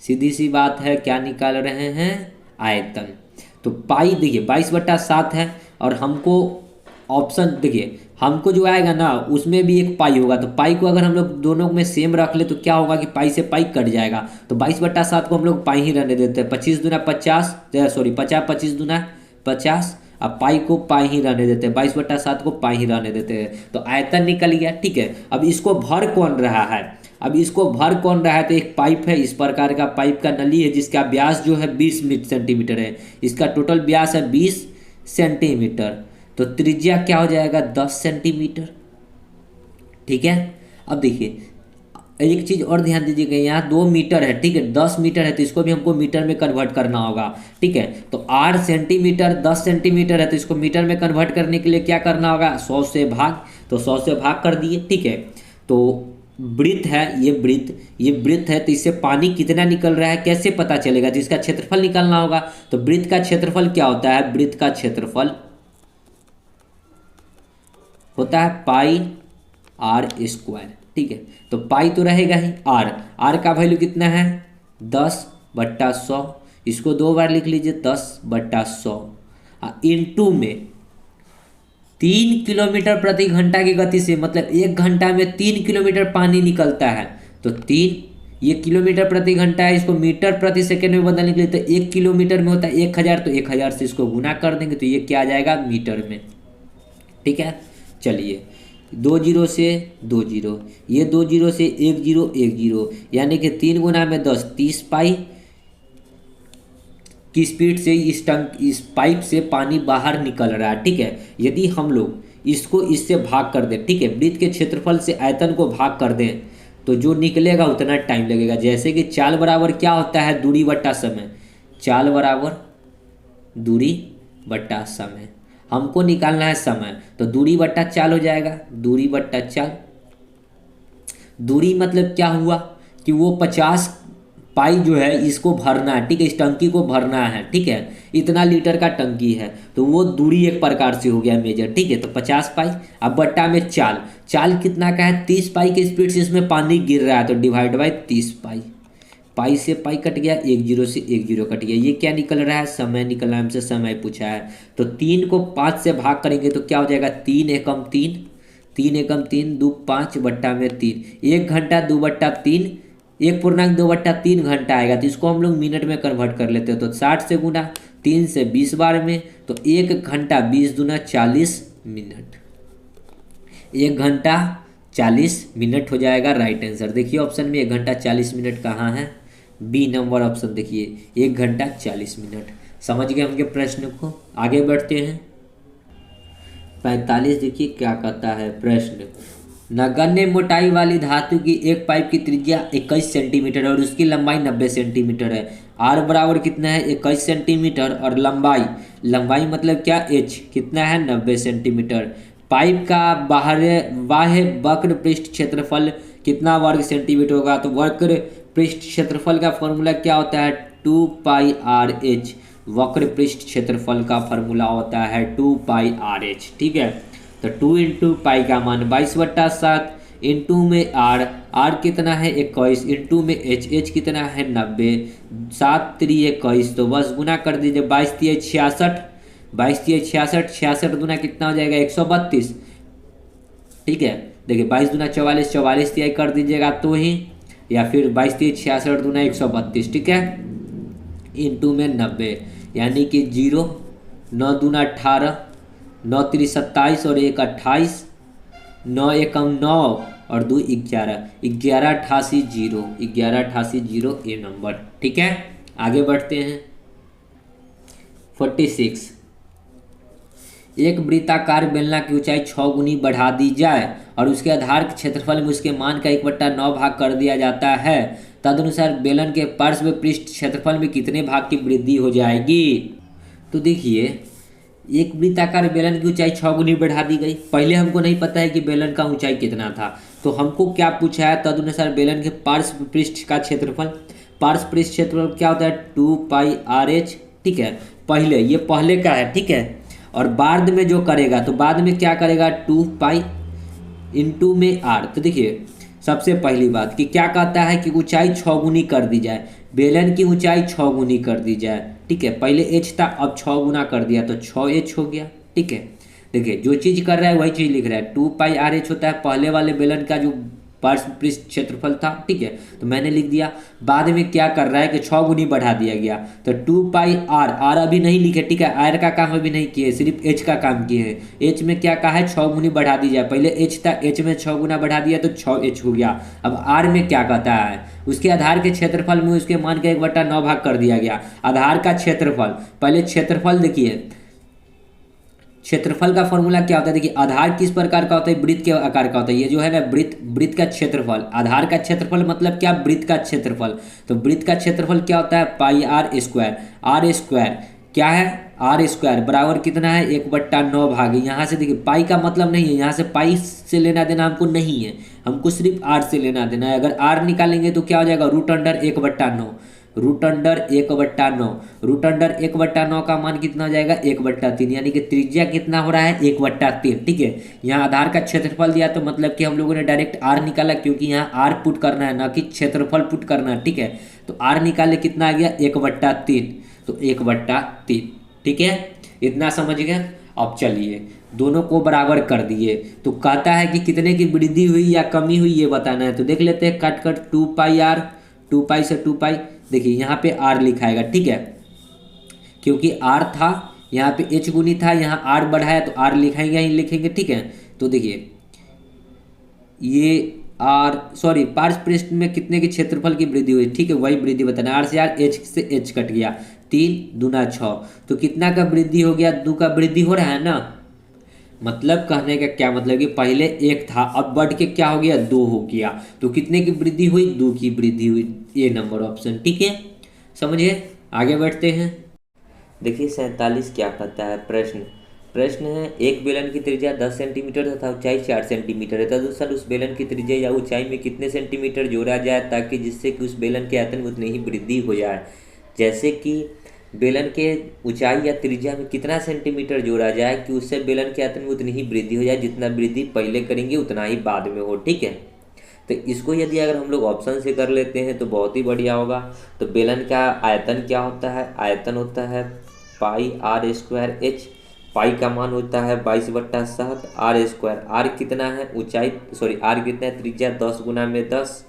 सीधी सी बात है, क्या निकाल रहे हैं, आयतन। तो पाई देखिए 22/7 है, और हमको ऑप्शन देखिए हमको जो आएगा ना उसमें भी एक पाई होगा, तो पाई को अगर हम लोग दोनों में सेम रख ले तो क्या होगा कि पाई से पाई कट जाएगा, तो 22/7 को हम लोग पाई ही रहने देते हैं। 25 दूना 50, 25 दूना 50, अब पाई को पाई ही रहने देते हैं, 22/7 को पाई ही रहने देते हैं, तो आयतन निकल गया, ठीक है। अब इसको भर कौन रहा है, अब इसको भर कौन रहा है, तो एक पाइप है, इस प्रकार का पाइप का नली है, जिसका व्यास जो है 20 सेंटीमीटर है, इसका टोटल व्यास है 20 सेंटीमीटर, तो त्रिज्या क्या हो जाएगा 10 सेंटीमीटर, ठीक है। अब देखिए एक चीज़ और ध्यान दीजिएगा, यहाँ 2 मीटर है, ठीक है, 10 मीटर है, तो इसको भी हमको मीटर में कन्वर्ट करना होगा, ठीक है। तो 8 सेंटीमीटर 10 सेंटीमीटर है, तो इसको मीटर में कन्वर्ट करने के लिए क्या करना होगा, 100 से भाग, तो 100 से भाग कर दिए, ठीक है। तो वृत्त है, ये वृत्त है, तो इससे पानी कितना निकल रहा है कैसे पता चलेगा, तो इसका क्षेत्रफल निकालना होगा। तो वृत्त का क्षेत्रफल क्या होता है, वृत्त का क्षेत्रफल होता है पाई r स्क्वायर, ठीक है। तो पाई तो रहेगा ही, r का वैल्यू कितना है 10/100, इसको 2 बार लिख लीजिए 10/100, इंटू में 3 किलोमीटर प्रति घंटा की गति से, मतलब 1 घंटा में 3 किलोमीटर पानी निकलता है, तो 3 ये किलोमीटर प्रति घंटा है, इसको मीटर प्रति सेकेंड में बदलने के लिए, तो 1 किलोमीटर में होता है 1000, तो 1000 से इसको गुना कर देंगे, तो ये क्या आ जाएगा मीटर में, ठीक है। चलिए 2 जीरो से 2 जीरो, ये 2 जीरो से 1 जीरो 1 जीरो, यानी कि 3 गुना में 10, 30 पाई की स्पीड से इस पाइप से पानी बाहर निकल रहा है, ठीक है। यदि हम लोग इसको इससे भाग कर दें, ठीक है, वृत्त के क्षेत्रफल से आयतन को भाग कर दें, तो जो निकलेगा उतना टाइम लगेगा। जैसे कि चाल बराबर क्या होता है, दूरी बट्टा समय, चाल बराबर दूरी बट्टा समय, हमको निकालना है समय, तो दूरी बट्टा चाल हो जाएगा, दूरी बट्टा चाल, दूरी मतलब क्या हुआ कि वो 50 पाई जो है इसको भरना है, ठीक है, इस टंकी को भरना है, ठीक है, इतना लीटर का टंकी है, तो वो दूरी एक प्रकार से हो गया मेजर, ठीक है। तो 50 पाई, अब बट्टा में चाल, चाल कितना का है 30 पाई के स्पीड से इसमें पानी गिर रहा है, तो डिवाइड बाई 30 पाई, पाई से पाई कट गया, एक जीरो से एक जीरो कट गया, ये क्या निकल रहा है, समय निकल रहा है, हमसे समय पूछा है। तो 3 को 5 से भाग करेंगे तो क्या हो जाएगा, 3 एकम 3, 3 एकम 3, 2 5 बट्टा में 3, 1 घंटा 2/3, 1.2/3 घंटा आएगा, तो इसको हम लोग मिनट में कन्वर्ट कर लेते हैं, तो 60 से गुना 3 से 20 बार में, तो 1 घंटा 20 दूना 40 मिनट, 1 घंटा 40 मिनट हो जाएगा राइट आंसर। देखिए ऑप्शन में 1 घंटा 40 मिनट कहाँ है, बी नंबर ऑप्शन देखिए, 1 घंटा 40 मिनट। समझ गए होंगे प्रश्न को, आगे बढ़ते हैं। 45 देखिए क्या कहता है प्रश्न, नगण्य मोटाई वाली धातु की एक पाइप की त्रिज्या 21 सेंटीमीटर और उसकी लंबाई 90 सेंटीमीटर है। आर बराबर कितना है 21 सेंटीमीटर और लंबाई, लंबाई मतलब क्या एच कितना है 90 सेंटीमीटर। पाइप का बाह्य वक्र पृष्ठ क्षेत्रफल कितना वर्ग सेंटीमीटर होगा, तो वक्र पृष्ठ क्षेत्रफल का फॉर्मूला क्या होता है 2πRh, वक्र पृष्ठ क्षेत्रफल का फॉर्मूला होता है 2πRh, ठीक है। तो 2 इंटू पाई का मान 22/7, इंटू में आर कितना है 21, इंटू में एच कितना है 90, 7 3 21, तो बस गुना कर दीजिए, 22 3 66, 22 3 66, 66 दूना कितना हो जाएगा 132, ठीक है। देखिए 22 दूना 44, 44 तिहाई कर दीजिएगा तो ही, या फिर 22 3 66 दूना 132, ठीक है, इंटू में 90, यानी कि 0, 9 दूना 18, 9 3 27 और 1 28, 9 एकम 9 और 2 11, 1188 0, 1188 0 ए नंबर, ठीक है। आगे बढ़ते हैं। 46, एक वृत्ताकार बेलना की ऊंचाई 6 गुनी बढ़ा दी जाए और उसके आधार के क्षेत्रफल में उसके मान का 1/9 भाग कर दिया जाता है, तदनुसार बेलन के पार्श्व पृष्ठ क्षेत्रफल में कितने भाग की वृद्धि हो जाएगी। तो देखिए एक वृत्ताकार बेलन की ऊंचाई 6 गुनी बढ़ा दी गई, पहले हमको नहीं पता है कि बेलन का ऊंचाई कितना था, तो हमको क्या पूछा है तदनुसार बेलन के पार्श्व पृष्ठ का क्षेत्रफल, पार्श्व पृष्ठ क्षेत्रफल क्या होता है 2πRh, ठीक है। पहले ये पहले का है, ठीक है, और बाद में जो करेगा तो बाद में क्या करेगा 2π इंटू में आर। तो देखिए सबसे पहली बात कि क्या कहता है कि ऊंचाई 6 गुनी कर दी जाए, बेलन की ऊंचाई 6 गुनी कर दी जाए, ठीक है, पहले एच था अब 6 गुना कर दिया तो 6h हो गया, ठीक है। देखिए जो चीज़ कर रहा है वही चीज़ लिख रहा है, 2πRh होता है पहले वाले बेलन का जो पार्श्व पृष्ठ क्षेत्रफल था, ठीक है, तो मैंने लिख दिया। बाद में क्या कर रहा है कि 6 गुनी बढ़ा दिया गया, तो 2πR, आर अभी नहीं लिखे, ठीक है, आर का काम अभी नहीं किए, सिर्फ एच का काम किए हैं। एच में क्या कहा है 6 गुनी बढ़ा दी जाए, पहले एच था, एच में 6 गुना बढ़ा दिया तो 6h हो गया। अब आर में क्या कहता है उसके आधार के क्षेत्रफल में उसके मान का 1/9 भाग कर दिया गया। आधार का क्षेत्रफल, पहले क्षेत्रफल देखिए, क्षेत्रफल का फॉर्मूला क्या होता है, देखिए आधार किस प्रकार का होता है वृत्त के आकार का होता है, ये जो है ना वृत्त का क्षेत्रफल, आधार का क्षेत्रफल मतलब क्या वृत्त का क्षेत्रफल, तो वृत्त का क्षेत्रफल क्या होता है πr², आर स्क्वायर क्या है आर स्क्वायर बराबर कितना है 1/9 भाग, यहाँ से देखिए पाई का मतलब नहीं है, यहाँ से पाई से लेना देना हमको नहीं है, हमको सिर्फ आर से लेना देना है। अगर आर निकालेंगे तो क्या हो जाएगा √1/9, √1/9, √1/9 का मान कितना हो जाएगा 1/3, यानी कि त्रिज्या कितना हो रहा है 1/3, ठीक है। यहाँ आधार का क्षेत्रफल दिया तो मतलब कि हम लोगों ने डायरेक्ट आर निकाला, क्योंकि यहाँ आर पुट करना है ना कि क्षेत्रफल पुट करना है, ठीक है। तो आर निकाले कितना आ गया 1/3, तो 1/3, ठीक है, इतना समझ गए। अब चलिए दोनों को बराबर कर दिए, तो कहता है कि कितने की वृद्धि हुई या कमी हुई ये बताना है, तो देख लेते हैं कट 2πR, 2π से 2π, देखिए यहाँ पे आर लिखाएगा, ठीक है, क्योंकि आर था यहाँ पे एच गुनी था, यहाँ आर बढ़ाया तो आर लिखाएंगे ही लिखेंगे, ठीक है। तो देखिए ये आर सॉरी पार्श्व पृष्ठ में कितने के क्षेत्रफल की वृद्धि हुई, ठीक है, वही वृद्धि बताना, आर से आर एच से एच कट गया, 3 दूना 6, तो कितना का वृद्धि हो गया 2 का वृद्धि हो रहा है ना, मतलब कहने का क्या मतलब कि पहले 1 था अब बढ़ के क्या हो गया 2 हो गया, तो कितने की वृद्धि हुई 2 की वृद्धि हुई, ये नंबर ऑप्शन, ठीक है, समझिए। आगे बढ़ते हैं। देखिए 47 क्या कहता है प्रश्न, प्रश्न है, एक बेलन की त्रिज्या 10 सेंटीमीटर तथा ऊंचाई 4 सेंटीमीटर है, तदनुसार उस बेलन की त्रिज्या या ऊंचाई में कितने सेंटीमीटर जोड़ा जाए ताकि जिससे कि उस बेलन के आयतन में उतनी ही वृद्धि हो जाए। जैसे कि बेलन के ऊंचाई या त्रिज्या में कितना सेंटीमीटर जोड़ा जाए कि उससे बेलन के आयतन में उतनी ही वृद्धि हो जाए, जितना वृद्धि पहले करेंगे उतना ही बाद में हो। ठीक है, तो इसको यदि अगर हम लोग ऑप्शन से कर लेते हैं तो बहुत ही बढ़िया होगा। तो बेलन का आयतन क्या होता है, आयतन होता है पाई आर स्क्वायर एच। पाई का मान होता है 22/7 आर स्क्वायर। आर कितना है, ऊंचाई सॉरी आर कितना है, त्रिज्या 10 गुना में 10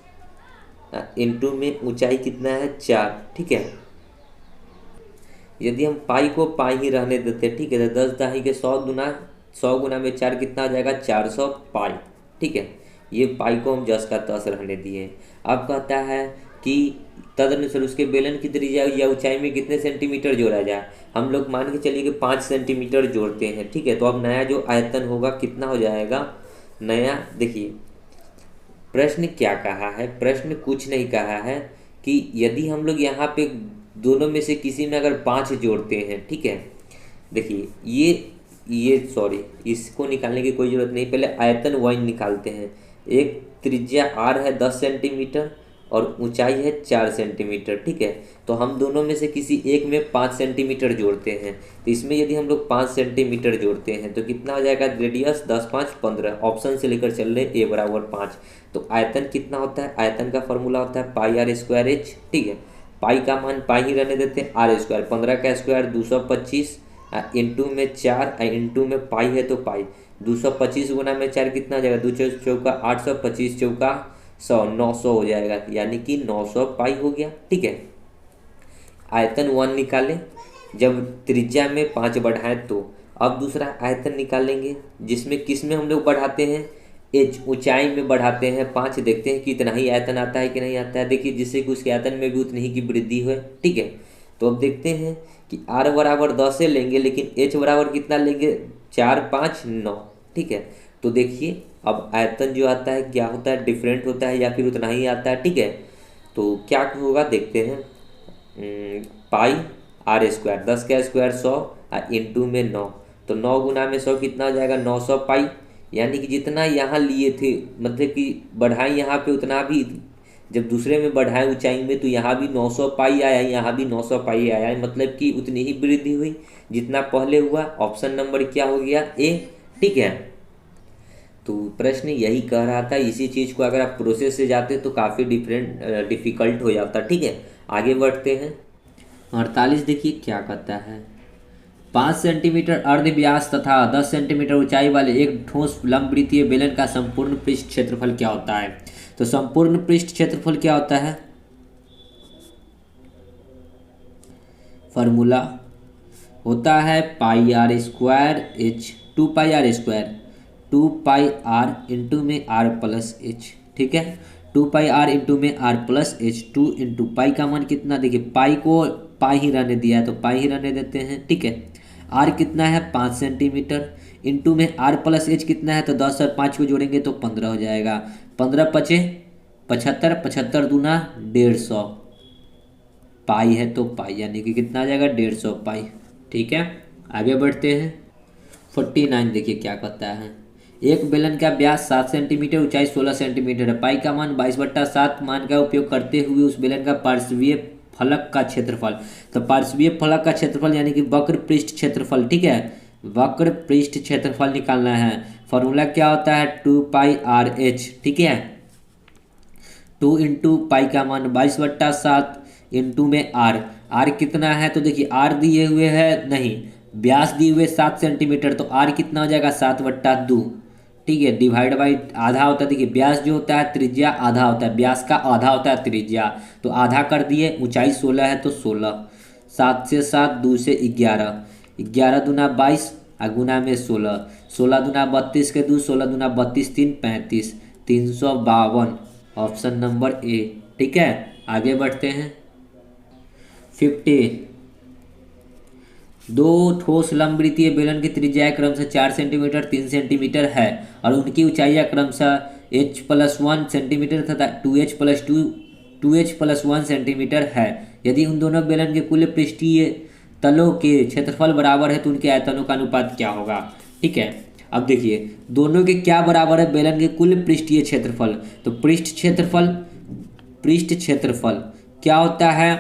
इंटू में ऊंचाई कितना है 4। ठीक है, यदि हम पाई को पाई ही रहने देते, ठीक है, तो 10 दाही के 100 गुना में 4 कितना हो जाएगा 400 पाई। ठीक है, ये पाई को हम 10 का 10 रहने दिए। अब कहता है कि तदनुसार उसके बेलन की त्रिज्या या ऊंचाई में कितने सेंटीमीटर जोड़ा जाए। हम लोग मान के चलिए कि 5 सेंटीमीटर जोड़ते हैं। ठीक है, तो अब नया जो आयतन होगा कितना हो जाएगा नया। देखिए प्रश्न क्या कहा है, प्रश्न कुछ नहीं कहा है कि यदि हम लोग यहाँ पे दोनों में से किसी में अगर 5 जोड़ते हैं, ठीक है, देखिए ये सॉरी इसको निकालने की कोई ज़रूरत नहीं, पहले आयतन वन निकालते हैं। एक त्रिज्या आर है 10 सेंटीमीटर और ऊंचाई है 4 सेंटीमीटर। ठीक है, तो हम दोनों में से किसी एक में 5 सेंटीमीटर जोड़ते हैं। तो इसमें यदि हम लोग 5 सेंटीमीटर जोड़ते हैं तो कितना हो जाएगा, रेडियस 10 5 15, ऑप्शन से लेकर चल रहे ए बराबर 5। तो आयतन कितना होता है, आयतन का फॉर्मूला होता है पाई आर स्क्वायर एच। ठीक है, पाई का मान पाई ही रहने देते हैं, आर स्क्वायर 15 का स्क्वायर 225 इंटू में 4 इंटू में पाई है तो पाई 225 गुना में 4 कितना हो जाएगा, 2 चौका 825 चौका 100 900 हो जाएगा, यानी कि 900 पाई हो गया। ठीक है, आयतन 1 निकालें जब त्रिज्या में 5 बढ़ाएं तो। अब दूसरा आयतन निकालेंगे जिसमें किस में हम लोग बढ़ाते हैं, एच ऊंचाई में बढ़ाते हैं 5, देखते हैं कि इतना ही आयतन आता है कि नहीं आता है। देखिए जिससे कि उसके आयतन में भी उतनी ही की वृद्धि हो। ठीक है, तो अब देखते हैं कि आर बराबर 10 से लेंगे लेकिन एच बराबर कितना लेंगे 4 5 9। ठीक है, तो देखिए अब आयतन जो आता है क्या होता है, डिफरेंट होता है या फिर उतना ही आता है। ठीक है, तो क्या होगा देखते हैं, पाई आर स्क्वायर 10 का स्क्वायर 100 इंटू में 9, तो 9 गुना में 100 कितना हो जाएगा 900 पाई, यानी कि जितना यहाँ लिए थे मतलब कि बढ़ाए यहाँ पे उतना भी, जब दूसरे में बढ़ाए ऊंचाई में तो यहाँ भी 900 पाई आया, यहाँ भी 900 पाई आया, मतलब कि उतनी ही वृद्धि हुई जितना पहले हुआ। ऑप्शन नंबर क्या हो गया ए। ठीक है, तो प्रश्न यही कह रहा था। इसी चीज़ को अगर आप प्रोसेस से जाते तो काफ़ी डिफिकल्ट हो जाता। ठीक है, आगे बढ़ते हैं। 48 देखिए क्या कहता है, 5 सेंटीमीटर अर्ध व्यास तथा 10 सेंटीमीटर ऊंचाई वाले एक ठोस लंबवृत्तीय बेलन का संपूर्ण पृष्ठ क्षेत्रफल क्या होता है। तो संपूर्ण पृष्ठ क्षेत्रफल क्या होता है, फॉर्मूला होता है pi are square H, 2 pi are square 2 pi R into में आर प्लस एच। ठीक है, 2 पाई आर इंटू में R plus H, 2 into pi का मान कितना, देखिए पाई को पाई ही रहने दिया है तो पाई ही रहने देते हैं। ठीक है, आर कितना है 5 सेंटीमीटर इंटू में आर प्लस एच कितना है, तो 10 और 5 को जोड़ेंगे तो 15 हो जाएगा। 15 पचे 75, 75 दूना 150 पाई है तो पाई, यानी कि कितना आ जाएगा 150 पाई। ठीक है, आगे बढ़ते हैं। 49 देखिए क्या कहता है, एक बेलन का व्यास 7 सेंटीमीटर ऊंचाई 16 सेंटीमीटर है। पाई का मान 22/7 मान का उपयोग करते हुए उस बेलन का पार्श्वीय फलक का क्षेत्रफल। तो पार्श्वीय फलक का क्षेत्रफल यानी कि वक्र पृष्ठ क्षेत्रफल। ठीक है, वक्र पृष्ठ क्षेत्रफल निकालना है। फॉर्मूला क्या होता है 2 पाई आर एच। ठीक है, 2 इंटू पाई का मान 22/7 इंटू में आर, आर कितना है, तो देखिए आर दिए हुए है नहीं, व्यास दिए हुए 7 सेंटीमीटर, तो आर कितना हो जाएगा 7/2। ठीक है, डिवाइड बाई आधा होता है, देखिए व्यास जो होता है त्रिज्या आधा होता है, व्यास का आधा होता है त्रिज्या, तो आधा कर दिए। ऊंचाई 16 है तो 16, 7 से 7 2 से 11, 11 दूना 22 गुना में 16, 16 दूना 32 के 2, 16 दूना 32 3 35, 352 ऑप्शन नंबर ए। ठीक है, आगे बढ़ते हैं। 50 दो ठोस लंबवृत्तीय बेलन की त्रिज्या क्रमशः 4 सेंटीमीटर 3 सेंटीमीटर है और उनकी ऊंचाइयाँ क्रमशः h+1 सेंटीमीटर तथा 2h+1 सेंटीमीटर है। यदि उन दोनों बेलन के कुल पृष्ठीय तलों के क्षेत्रफल बराबर है तो उनके आयतनों का अनुपात क्या होगा। ठीक है, अब देखिए दोनों के क्या बराबर है, बेलन के कुल पृष्ठीय क्षेत्रफल। तो पृष्ठ क्षेत्रफल क्या होता है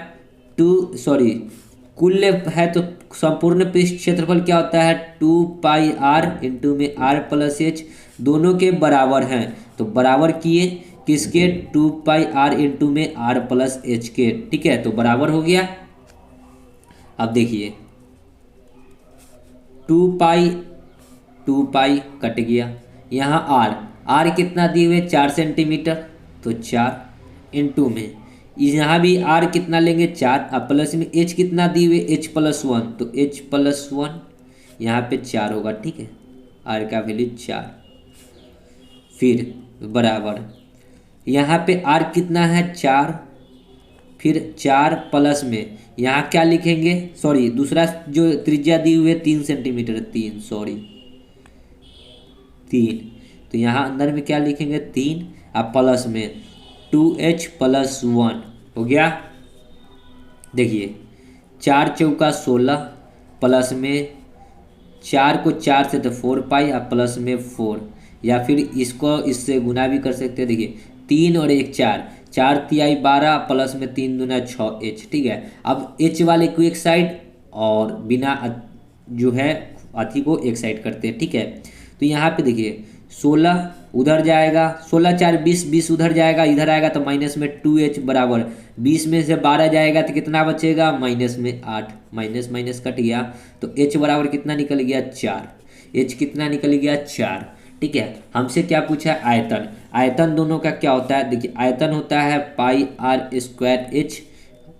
कुल है तो संपूर्ण पृष्ठ क्षेत्रफल क्या होता है 2πr इंटू में r+h, दोनों के बराबर हैं तो बराबर किए किसके 2πr इंटू में r+h के। ठीक है, तो बराबर हो गया। अब देखिए 2 पाई कट गया, यहाँ r कितना दिए हुए 4 सेंटीमीटर तो 4 इंटू में यहाँ भी r कितना लेंगे 4 और प्लस में h कितना दिए हुए h+1 तो h+1 यहाँ पे 4 होगा। ठीक है, r का वैल्यू 4, फिर बराबर यहाँ पे r कितना है 4, फिर 4 प्लस में यहाँ क्या लिखेंगे, दूसरा जो त्रिज्या दी हुई है 3 सेंटीमीटर 3 तो यहाँ अंदर में क्या लिखेंगे 3 और प्लस में 2h+1 हो गया। देखिए 4 चौका 16 प्लस में 4 को 4 से तो 4π और प्लस में 4, या फिर इसको इससे गुना भी कर सकते हैं। देखिए 3 और 1 4 तिहाई 12 प्लस में 3 दूना 6h। ठीक है, अब h वाले को एक साइड और बिना जो है अथी को एक साइड करते हैं। ठीक है, तो यहाँ पे देखिए 16 उधर जाएगा, 16 4 20 20 उधर जाएगा, इधर आएगा तो माइनस में 2h बराबर 20 में से 12 जाएगा तो कितना बचेगा माइनस में 8, माइनस माइनस कट गया तो h बराबर कितना निकल गया 4, h कितना निकल गया 4। ठीक है, हमसे क्या पूछा है आयतन, आयतन दोनों का क्या होता है, देखिए आयतन होता है πr²h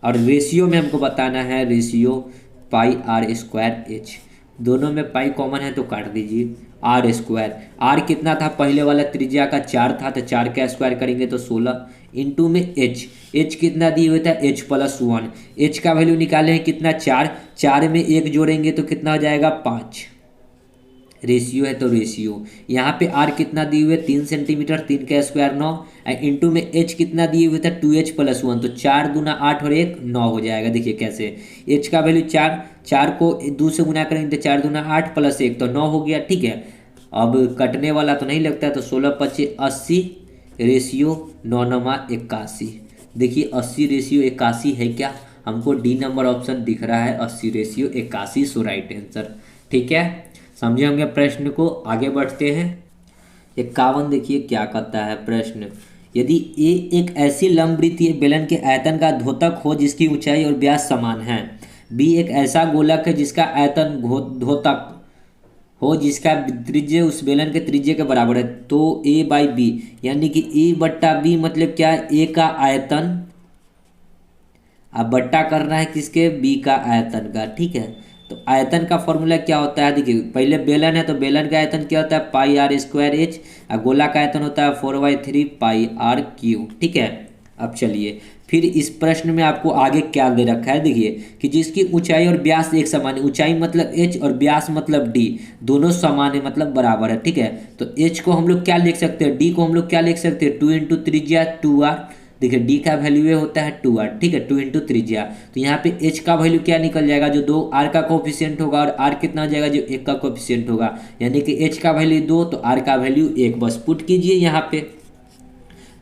और रेशियो में हमको बताना है रेशियो πr²h, दोनों में पाई कॉमन है तो काट दीजिए r², r कितना था पहले वाला त्रिज्या का 4 था तो 4 का स्क्वायर करेंगे तो 16 इंटू में h कितना दिए हुए था h+1, h का वैल्यू निकाले हैं कितना 4 में 1 जोड़ेंगे तो कितना हो जाएगा 5, रेशियो है तो रेशियो यहाँ पे r कितना दिए हुए 3 सेंटीमीटर 3 का स्क्वायर 9 इंटू में h कितना दिए हुए था 2h+1 तो 4 दूना 8 और 1 9 हो जाएगा। देखिए कैसे h का वैल्यू 4 को 2 से गुना करेंगे तो 4 दूना 8 प्लस 1 तो 9 हो गया। ठीक है, अब कटने वाला तो नहीं लगता तो 16 25 80 रेशियो 9 9 81। देखिए 80 रेशियो 81 है क्या, हमको डी नंबर ऑप्शन दिख रहा है 80 रेशियो 81 सो राइट आंसर। ठीक है, समझे होंगे प्रश्न को, आगे बढ़ते हैं। 51 देखिए क्या कहता है प्रश्न, यदि ए एक ऐसी लंबवृत्तीय बेलन के आयतन का द्योतक हो जिसकी ऊंचाई और व्यास समान है, बी एक ऐसा गोलक है जिसका आयतन द्योतक हो जिसका त्रिज्य उस बेलन के त्रिज्य के बराबर है, तो a/b यानी कि a/b मतलब क्या है a का आयतन, अब बट्टा करना है किसके b का आयतन का। ठीक है, तो आयतन का फॉर्मूला क्या होता है, देखिए पहले बेलन है तो बेलन का आयतन क्या होता है πr²h और गोला का आयतन होता है 4/3πr³। ठीक है, अब चलिए फिर इस प्रश्न में आपको आगे क्या दे रखा है, देखिए कि जिसकी ऊंचाई और व्यास एक समान है, ऊंचाई मतलब h और व्यास मतलब d, दोनों समान है मतलब बराबर है। ठीक है, तो h को हम लोग क्या लिख सकते हैं, d को हम लोग क्या लिख सकते हैं 2 इंटू त्रिज्या 2r, देखिए d का वैल्यू होता है 2r। ठीक है, 2 इंटू त्रिज्या तो यहाँ पे h का वैल्यू क्या निकल जाएगा जो 2r का कोफिशिएंट होगा और r कितना हो जाएगा जो 1 का कोफिशिएंट होगा, यानी कि h का वैल्यू 2 तो r का वैल्यू 1, बस पुट कीजिए यहाँ पे,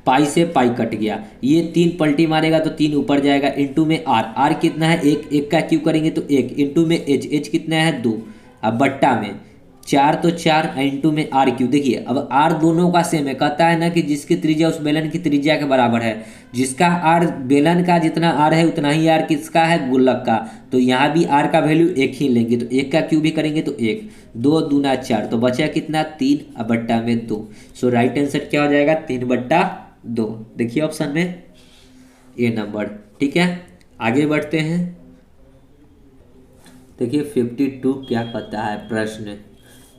पाई से पाई कट गया, ये 3 पलटी मारेगा तो 3 ऊपर जाएगा इंटू में r कितना है 1 का क्यू करेंगे तो 1 इंटू में h कितना है 2, अब बट्टा में 4 तो 4 इंटू में r²। देखिए अब r दोनों का सेम है, कहता है ना कि जिसकी त्रिज्या उस बेलन की त्रिज्या के बराबर है, जिसका r बेलन का जितना r है उतना ही r किसका है गोलक का, तो यहाँ भी r का वैल्यू 1 ही लेंगे तो 1 का क्यू भी करेंगे तो 1 2 दूना 4 तो बचा कितना 3 अब बट्टा में 2, सो राइट आंसर क्या हो जाएगा 3/2। देखिए ऑप्शन में ए नंबर। ठीक है, आगे बढ़ते हैं। देखिए 52 क्या कहता है प्रश्न,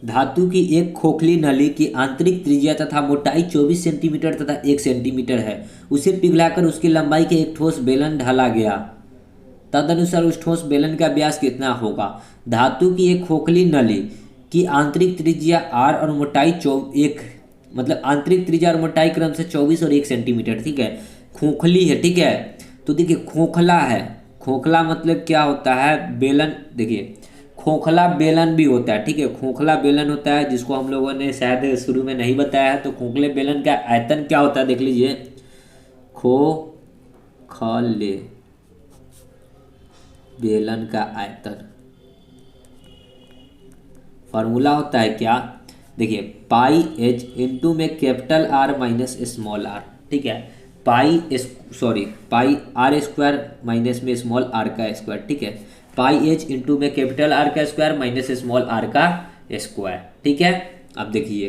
धातु की एक खोखली नली की आंतरिक त्रिज्या तथा मोटाई 24 सेंटीमीटर तथा 1 सेंटीमीटर है, उसे पिघलाकर उसकी लंबाई के एक ठोस बेलन ढाला गया, तदनुसार उस ठोस बेलन का व्यास कितना होगा। धातु की एक खोखली नली की आंतरिक त्रिज्या r और मोटाई 1 मतलब आंतरिक त्रिज्या और मोटाई क्रम से 24 और 1 सेंटीमीटर। ठीक है, खोखली है। ठीक है, तो देखिए खोखला है, खोखला मतलब क्या होता है, बेलन। देखिए खोखला बेलन भी होता है, ठीक है, खोखला बेलन होता है जिसको हम लोगों ने शायद शुरू में नहीं बताया है। तो खोखले बेलन का आयतन क्या होता है देख लीजिए, खोखले बेलन का आयतन फार्मूला होता है क्या, देखिए पाई एच इंटू में capital R minus small R, ठीक है, पाई आर स्क्वायर माइनस में स्मॉल आर का स्क्वायर, ठीक है, पाई एच इंटू में कैपिटल आर का स्क्वायर माइनस स्मॉल आर का स्क्वायर, ठीक है। अब देखिए,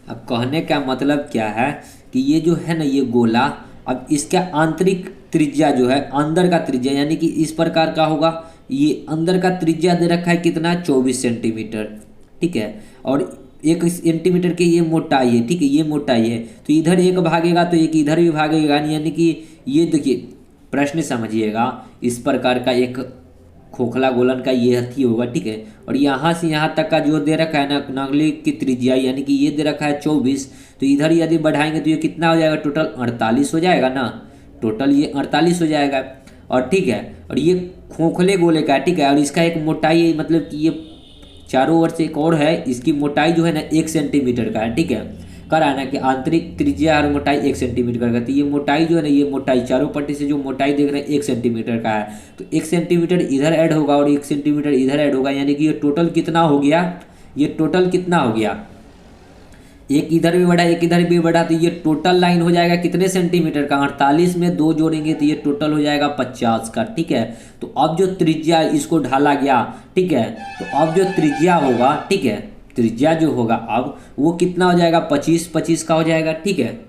अब कहने का मतलब क्या है कि ये जो है ना ये गोला, अब इसका आंतरिक त्रिज्या जो है, अंदर का त्रिज्या यानी कि इस प्रकार का होगा, ये अंदर का त्रिज्या दे रखा है कितना, 24 सेंटीमीटर, ठीक है, और 1 सेंटीमीटर की ये मोटाई है, ठीक है, ये मोटाई है, तो इधर एक भागेगा तो एक इधर भी भागेगा, यानी कि ये देखिए प्रश्न समझिएगा, इस प्रकार का एक खोखला गोलन का ये हथी होगा, ठीक है, और यहाँ से यहाँ तक का जो दे रखा है ना नगली की त्रिज्या, यानी कि ये दे रखा है 24, तो इधर यदि बढ़ाएंगे तो ये कितना हो जाएगा, टोटल 48 हो जाएगा ना, टोटल ये 48 हो जाएगा। और ठीक है, और ये खोखले गोले का है, ठीक है, और इसका एक मोटाई है, मतलब कि ये चारों ओर से एक और है, इसकी मोटाई जो है ना 1 सेंटीमीटर का है, ठीक है, कर आना कि आंतरिक त्रिज्या और मोटाई 1 सेंटीमीटर का, तो ये मोटाई जो है ना, ये मोटाई चारों पट्टी से जो मोटाई देख रहे हैं 1 सेंटीमीटर का है, तो 1 सेंटीमीटर इधर ऐड होगा और 1 सेंटीमीटर इधर ऐड होगा, यानी कि ये टोटल कितना हो गया, ये टोटल कितना हो गया, एक इधर भी बढ़ा एक इधर भी बढ़ा, तो ये टोटल लाइन हो जाएगा कितने सेंटीमीटर का, 48 में 2 जोड़ेंगे तो ये टोटल हो जाएगा 50 का, ठीक है। तो अब जो त्रिज्या इसको ढाला गया, ठीक है, तो अब जो त्रिज्या होगा, ठीक है, त्रिज्या जो होगा अब वो कितना हो जाएगा, 25 का हो जाएगा, ठीक है।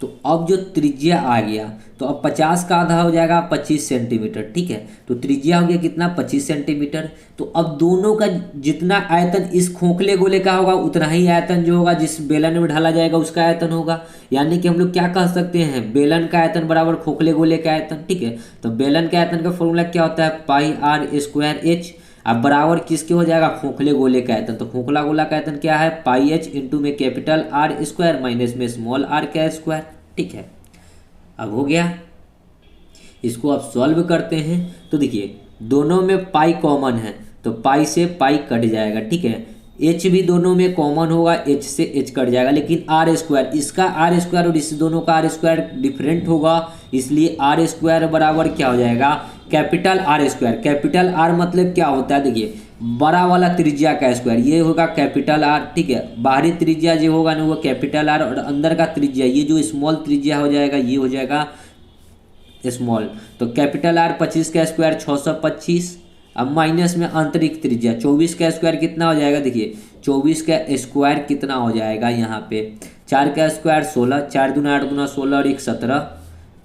तो अब जो त्रिज्या आ गया, तो अब 50 का आधा हो जाएगा 25 सेंटीमीटर, ठीक है, तो त्रिज्या हो गया कितना, 25 सेंटीमीटर। तो अब दोनों का जितना आयतन इस खोखले गोले का होगा उतना ही आयतन जो होगा जिस बेलन में ढाला जाएगा उसका आयतन होगा, यानी कि हम लोग क्या कह सकते हैं, बेलन का आयतन बराबर खोखले गोले का आयतन, ठीक है। तो बेलन के आयतन का फॉर्मूला क्या होता है, पाई आर स्क्वायर एच, अब बराबर किसके हो जाएगा, खोखले गोले का आयतन, तो खोखला गोला का आयतन क्या है, पाई एच इंटू में कैपिटल आर स्क्वायर माइनस में स्मॉल आर का स्क्वायर, ठीक है। अब हो गया, इसको आप सॉल्व करते हैं तो देखिए दोनों में पाई कॉमन है, तो पाई से पाई कट जाएगा, ठीक है, एच भी दोनों में कॉमन होगा, एच से एच कट जाएगा, लेकिन आर स्क्वायर, इसका आर स्क्वायर और इस दोनों का आर स्क्वायर डिफरेंट होगा, इसलिए आर स्क्वायर बराबर क्या हो जाएगा, capital R square. Capital R मतलब क्या होता है, देखिए बड़ा वाला त्रिज्या का स्क्वायर, ये होगा कैपिटल आर, ठीक है, बाहरी त्रिज्या जो होगा ना वो कैपिटल आर, और अंदर का त्रिज्या ये जो स्मॉल त्रिज्या हो जाएगा ये हो जाएगा स्मॉल। तो कैपिटल आर 25 का स्क्वायर 625, अब माइनस में आंतरिक त्रिज्या 24 का स्क्वायर कितना हो जाएगा, देखिए 24 का स्क्वायर कितना हो जाएगा, यहाँ पे 4 का स्क्वायर 16, 4 दूना 8 दूना 16 और 1 17,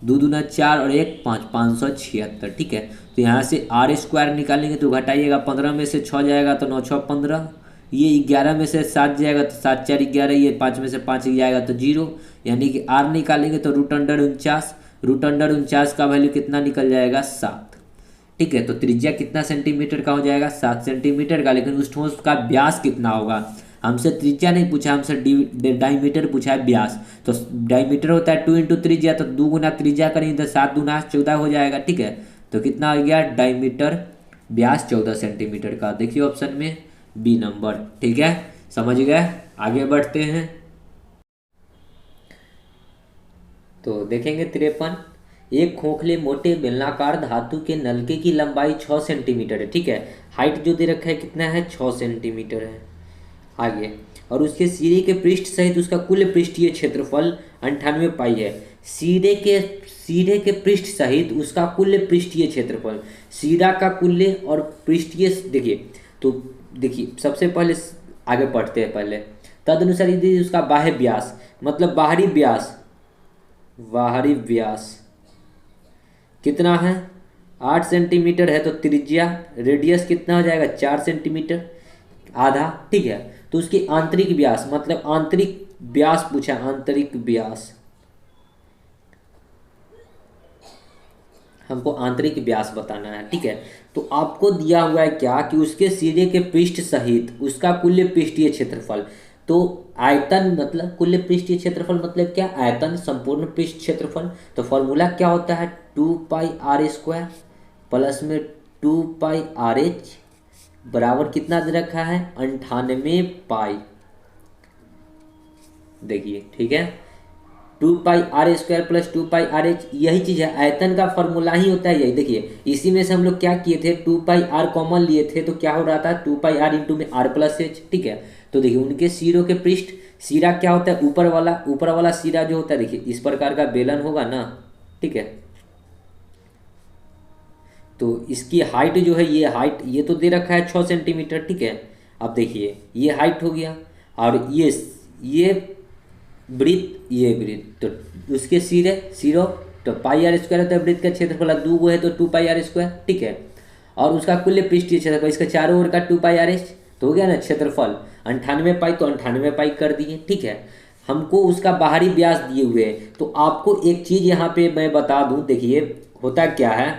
2 दूना 4 और 1 5, 576, ठीक है। तो यहाँ से आर स्क्वायर निकालेंगे तो घटाइएगा, 15 में से 6 जाएगा तो 9 6 15, ये 11 में से 7 जाएगा तो 7 4 11, ये 5 में से 5 जाएगा तो 0, यानी कि आर निकालेंगे तो √49, √49 का वैल्यू कितना निकल जाएगा, 7, ठीक है। तो त्रिज्या कितना सेंटीमीटर का हो जाएगा, 7 सेंटीमीटर का, लेकिन उस ठोस का व्यास कितना होगा, हमसे त्रिज्या नहीं पूछा, हमसे डायमीटर पूछा है, व्यास। तो डायमीटर होता है 2 इंटू त्रिज्या, तो 2 गुना त्रिज्या करेंगे तो 7 दूना 14 हो जाएगा, ठीक है। तो कितना हो गया, डायमीटर व्यास 14 सेंटीमीटर का, देखिए ऑप्शन में बी नंबर, ठीक है, समझ गए। आगे बढ़ते हैं तो देखेंगे 53, एक खोखले मोटे बेलनाकार धातु के नलके की लंबाई 6 सेंटीमीटर है, ठीक है, हाइट जो दे रखा है कितना है, 6 सेंटीमीटर है। आगे, और उसके सिरे के पृष्ठ सहित उसका कुल पृष्ठीय क्षेत्रफल 98 पाई है। सिरे के पृष्ठ सहित उसका कुल पृष्ठीय क्षेत्रफल, सिरा का कुल्य और पृष्ठीय, देखिए तो देखिए सबसे पहले आगे पढ़ते हैं, पहले तदनुसार यदि उसका बाह्य व्यास, मतलब बाहरी व्यास कितना है, 8 सेंटीमीटर है, तो त्रिज्या रेडियस कितना हो जाएगा, 4 सेंटीमीटर आधा, ठीक है। तो उसकी आंतरिक व्यास, मतलब आंतरिक व्यास पूछा, आंतरिक व्यास, हमको आंतरिक व्यास बताना है, ठीक है। तो आपको दिया हुआ है क्या कि उसके सिरे के पृष्ठ सहित उसका कुल पृष्ठीय क्षेत्रफल, तो आयतन मतलब कुल पृष्ठीय क्षेत्रफल मतलब क्या, आयतन संपूर्ण पृष्ठ क्षेत्रफल। तो फॉर्मूला क्या होता है, 2 पाई आर स्क्वायर, प्लस में 2πRH बराबर कितना दे रखा है 98π। देखिए ठीक है, 2πr² प्लस 2πRH यही चीज़ है, आयतन का फॉर्मूला ही होता है यही। देखिए इसी में से हम लोग क्या किए थे, 2πr कॉमन लिए थे तो क्या हो रहा था 2πr इंटू में r+h। ठीक है, तो देखिए उनके सिरों के पृष्ठ, सिरा क्या होता है ऊपर वाला सिरा जो होता है, देखिए इस प्रकार का बेलन होगा ना। ठीक है, तो इसकी हाइट जो है, ये हाइट ये तो दे रखा है 6 सेंटीमीटर। ठीक है, अब देखिए ये हाइट हो गया और ये वृत्त, ये वृत्त, तो उसके सिरों तो πr² होता है वृत्त का क्षेत्रफल, 2 गो है तो 2πr²। ठीक है, और उसका कुल पृष्ठीय क्षेत्रफल इसके चारों ओर का 2πRH तो हो गया ना क्षेत्रफल 98π, तो 98π कर दिए। ठीक है, हमको उसका बाहरी व्यास दिए हुए हैं। तो आपको एक चीज़ यहाँ पे मैं बता दूँ, देखिए होता क्या है,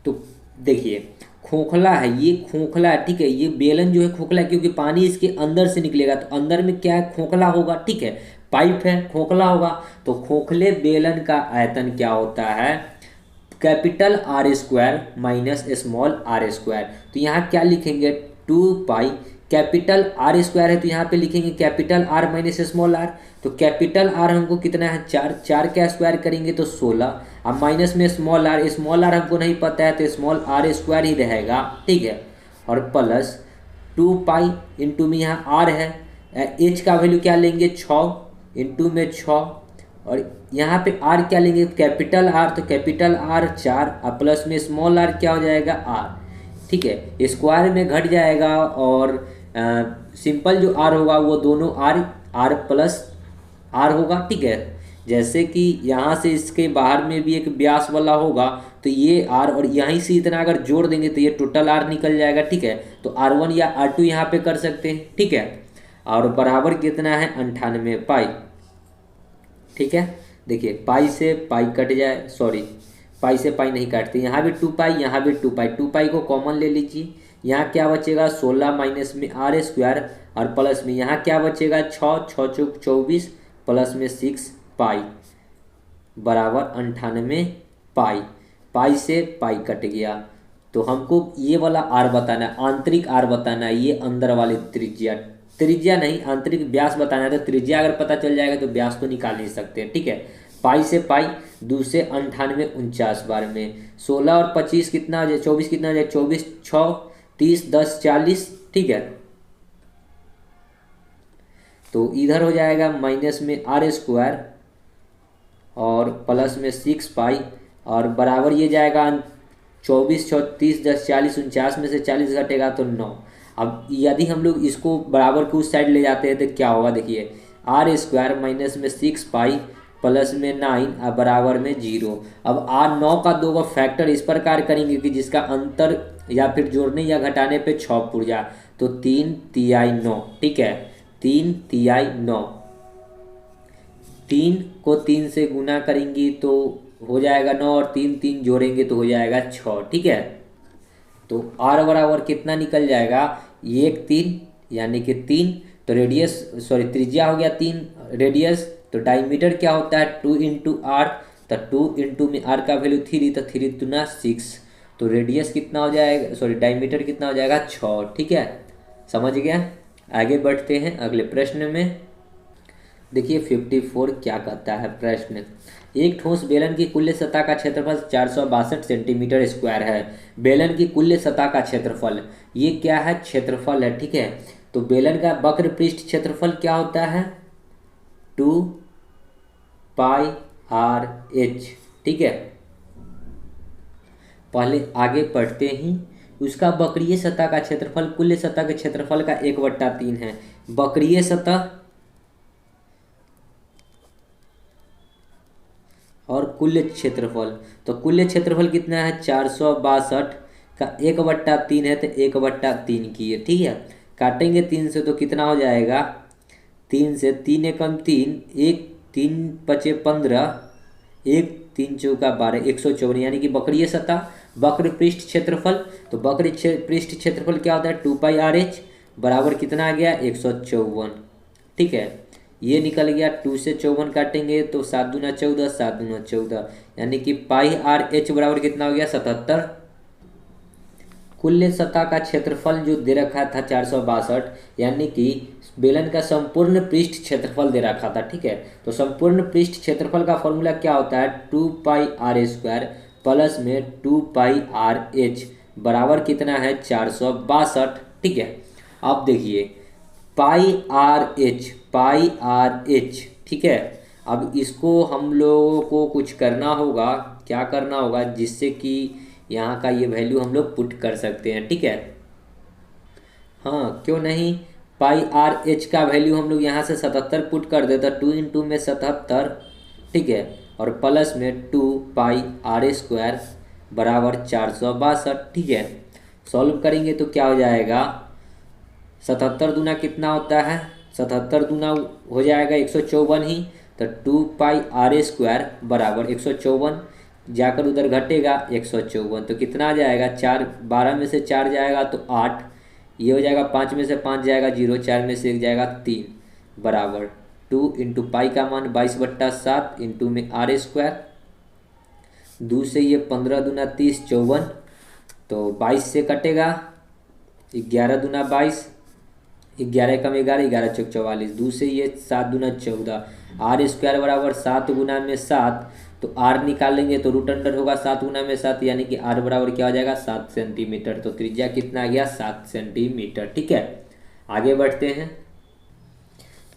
तो देखिए खोखला है, ये खोखला है। ठीक है, ये बेलन जो है खोखला है क्योंकि पानी इसके अंदर से निकलेगा, तो अंदर में क्या है खोखला होगा। ठीक है, पाइप है खोखला होगा, तो खोखले बेलन का आयतन क्या होता है capital R² minus small r²। तो यहाँ क्या लिखेंगे 2π, कैपिटल R² है तो यहाँ पे लिखेंगे capital R minus small r। तो कैपिटल R हमको कितना है 4, 4 का स्क्वायर करेंगे तो 16, अब माइनस में स्मॉल r हमको नहीं पता है तो स्मॉल r² ही रहेगा। ठीक है, और प्लस 2π इंटू में यहाँ r है, h का वैल्यू क्या लेंगे 6 इंटू में 6, और यहाँ पे r क्या लेंगे कैपिटल R, तो कैपिटल R 4 और प्लस में स्मॉल r क्या हो जाएगा r। ठीक है, स्क्वायर में घट जाएगा और सिंपल जो r होगा वो दोनों r प्लस r होगा। ठीक है, जैसे कि यहाँ से इसके बाहर में भी एक व्यास वाला होगा तो ये r, और यहीं से इतना अगर जोड़ देंगे तो ये टोटल r निकल जाएगा। ठीक है, तो r1 या r2 यहाँ पे कर सकते हैं। ठीक है, और बराबर कितना है 98π। ठीक है, देखिए पाई से पाई कट जाए, सॉरी पाई से पाई नहीं काटते, यहाँ भी 2π यहाँ भी 2π, 2π को कॉमन ले लीजिए, यहाँ क्या बचेगा 16 माइनस में r² और प्लस में यहाँ क्या बचेगा 6, 6 चौक 24 प्लस में 6π बराबर 98π। पाई से पाई कट गया, तो हमको ये वाला r बताना है, आंतरिक r बताना है, ये अंदर वाली त्रिज्या नहीं आंतरिक व्यास बताना है। तो त्रिज्या अगर पता चल जाएगा तो व्यास तो निकाल नहीं सकते। ठीक है, पाई से पाई 2 से 98 49 बार में 16 और 25 कितना हो जाए 24 कितना हो जाए 24 6 30 10 40। ठीक है, तो इधर हो जाएगा माइनस में r² और प्लस में 6π और बराबर ये जाएगा 24 6 30 10 40 49 में से 40 घटेगा तो 9। अब यदि हम लोग इसको बराबर के उस साइड ले जाते हैं तो क्या होगा, देखिए r² माइनस में 6π प्लस में 9 और बराबर में 0। अब r9 का 2 का फैक्टर इस प्रकार करेंगे कि जिसका अंतर या फिर जोड़ने या घटाने पे 6 पुर्जा, तो 3 तिहाई 9। ठीक है, 3 तिहाई 9, 3 को 3 से गुना करेंगे तो हो जाएगा 9 और 3 3 जोड़ेंगे तो हो जाएगा 6। ठीक है, तो r बराबर कितना निकल जाएगा 1 3 यानी कि 3, तो रेडियस सॉरी त्रिज्या हो गया 3, रेडियस तो डायमीटर क्या होता है 2 इंटू r, तो 2 इंटू में r का वैल्यू 3 तो 3 दूना 6, तो रेडियस कितना हो जाएगा सॉरी डायमीटर कितना हो जाएगा 6। ठीक है, समझ गया। आगे बढ़ते हैं अगले प्रश्न में। देखिए 54 क्या कहता है प्रश्न, एक ठोस बेलन की कुल सतह का क्षेत्रफल 462 सेंटीमीटर स्क्वायर है। बेलन की कुल सतह का क्षेत्रफल, ये क्या है क्षेत्रफल है। ठीक है, तो बेलन का वक्र पृष्ठ क्षेत्रफल क्या होता है 2πRH। ठीक है, पहले आगे पढ़ते ही, उसका वक्रीय सतह का क्षेत्रफल कुल सतह के क्षेत्रफल का 1/3 है। वक्रीय सतह और कुल क्षेत्रफल, तो कुल क्षेत्रफल कितना है 462 का 1/3 है तो 1/3 की है। ठीक है, काटेंगे 3 से तो कितना हो जाएगा 3 से 3 एकम 3 1 3 पचे 15 1 3 चौका 12 154 यानी कि वक्रीय सतह वक्र पृष्ठ क्षेत्रफल, तो वक्र पृष्ठ क्षेत्रफल क्या होता है 2πRH बराबर कितना आ गया 154। ठीक है, ये निकल गया, 2 से 54 काटेंगे तो 7 दूना 14, 7 दूना 14, यानी कि पाई आर एच बराबर कितना हो गया 77। कुल सतह का क्षेत्रफल जो दे रखा था 462, यानी कि बेलन का संपूर्ण पृष्ठ क्षेत्रफल दे रखा था। ठीक है, तो संपूर्ण पृष्ठ क्षेत्रफल का फॉर्मूला क्या होता है, 2 पाई r² प्लस में 2 पाई r h बराबर कितना है 462। ठीक है, अब देखिए पाई आर एच, ठीक है। अब इसको हम लोगों को कुछ करना होगा, क्या करना होगा, जिससे कि यहाँ का ये वैल्यू हम लोग पुट कर सकते हैं। ठीक है, हाँ क्यों नहीं, पाई आर एच का वैल्यू हम लोग यहाँ से 77 पुट कर देते, 2 इंटू में 77, ठीक है, और प्लस में 2 पाई r² बराबर 462। ठीक है, सॉल्व करेंगे तो क्या हो जाएगा, 77 दूना कितना होता है, 77 दूना हो जाएगा 154 ही, तो 2 पाई r² बराबर 154, जाकर उधर घटेगा 154, तो कितना आ जाएगा, 4, 12 में से 4 जाएगा तो 8, ये हो जाएगा 5 में से 5 जाएगा 0, 4 में से 1 जाएगा 3, बराबर 2 इंटू पाई का मान 22/7 इंटू में r², 2 से ये 15 दूना 30, 54, तो 22 से कटेगा, 11 दूना 22, 11 कम 11, 11 चौक 44, 2 से ये 7 दूना 14, r² बराबर 7 गुना में 7, तो r निकालेंगे तो रूट अंडर होगा 7 गुना में 7, यानी कि r बराबर क्या हो जाएगा 7 सेंटीमीटर। तो त्रिज्या कितना आ गया 7 सेंटीमीटर। ठीक है, आगे बढ़ते हैं।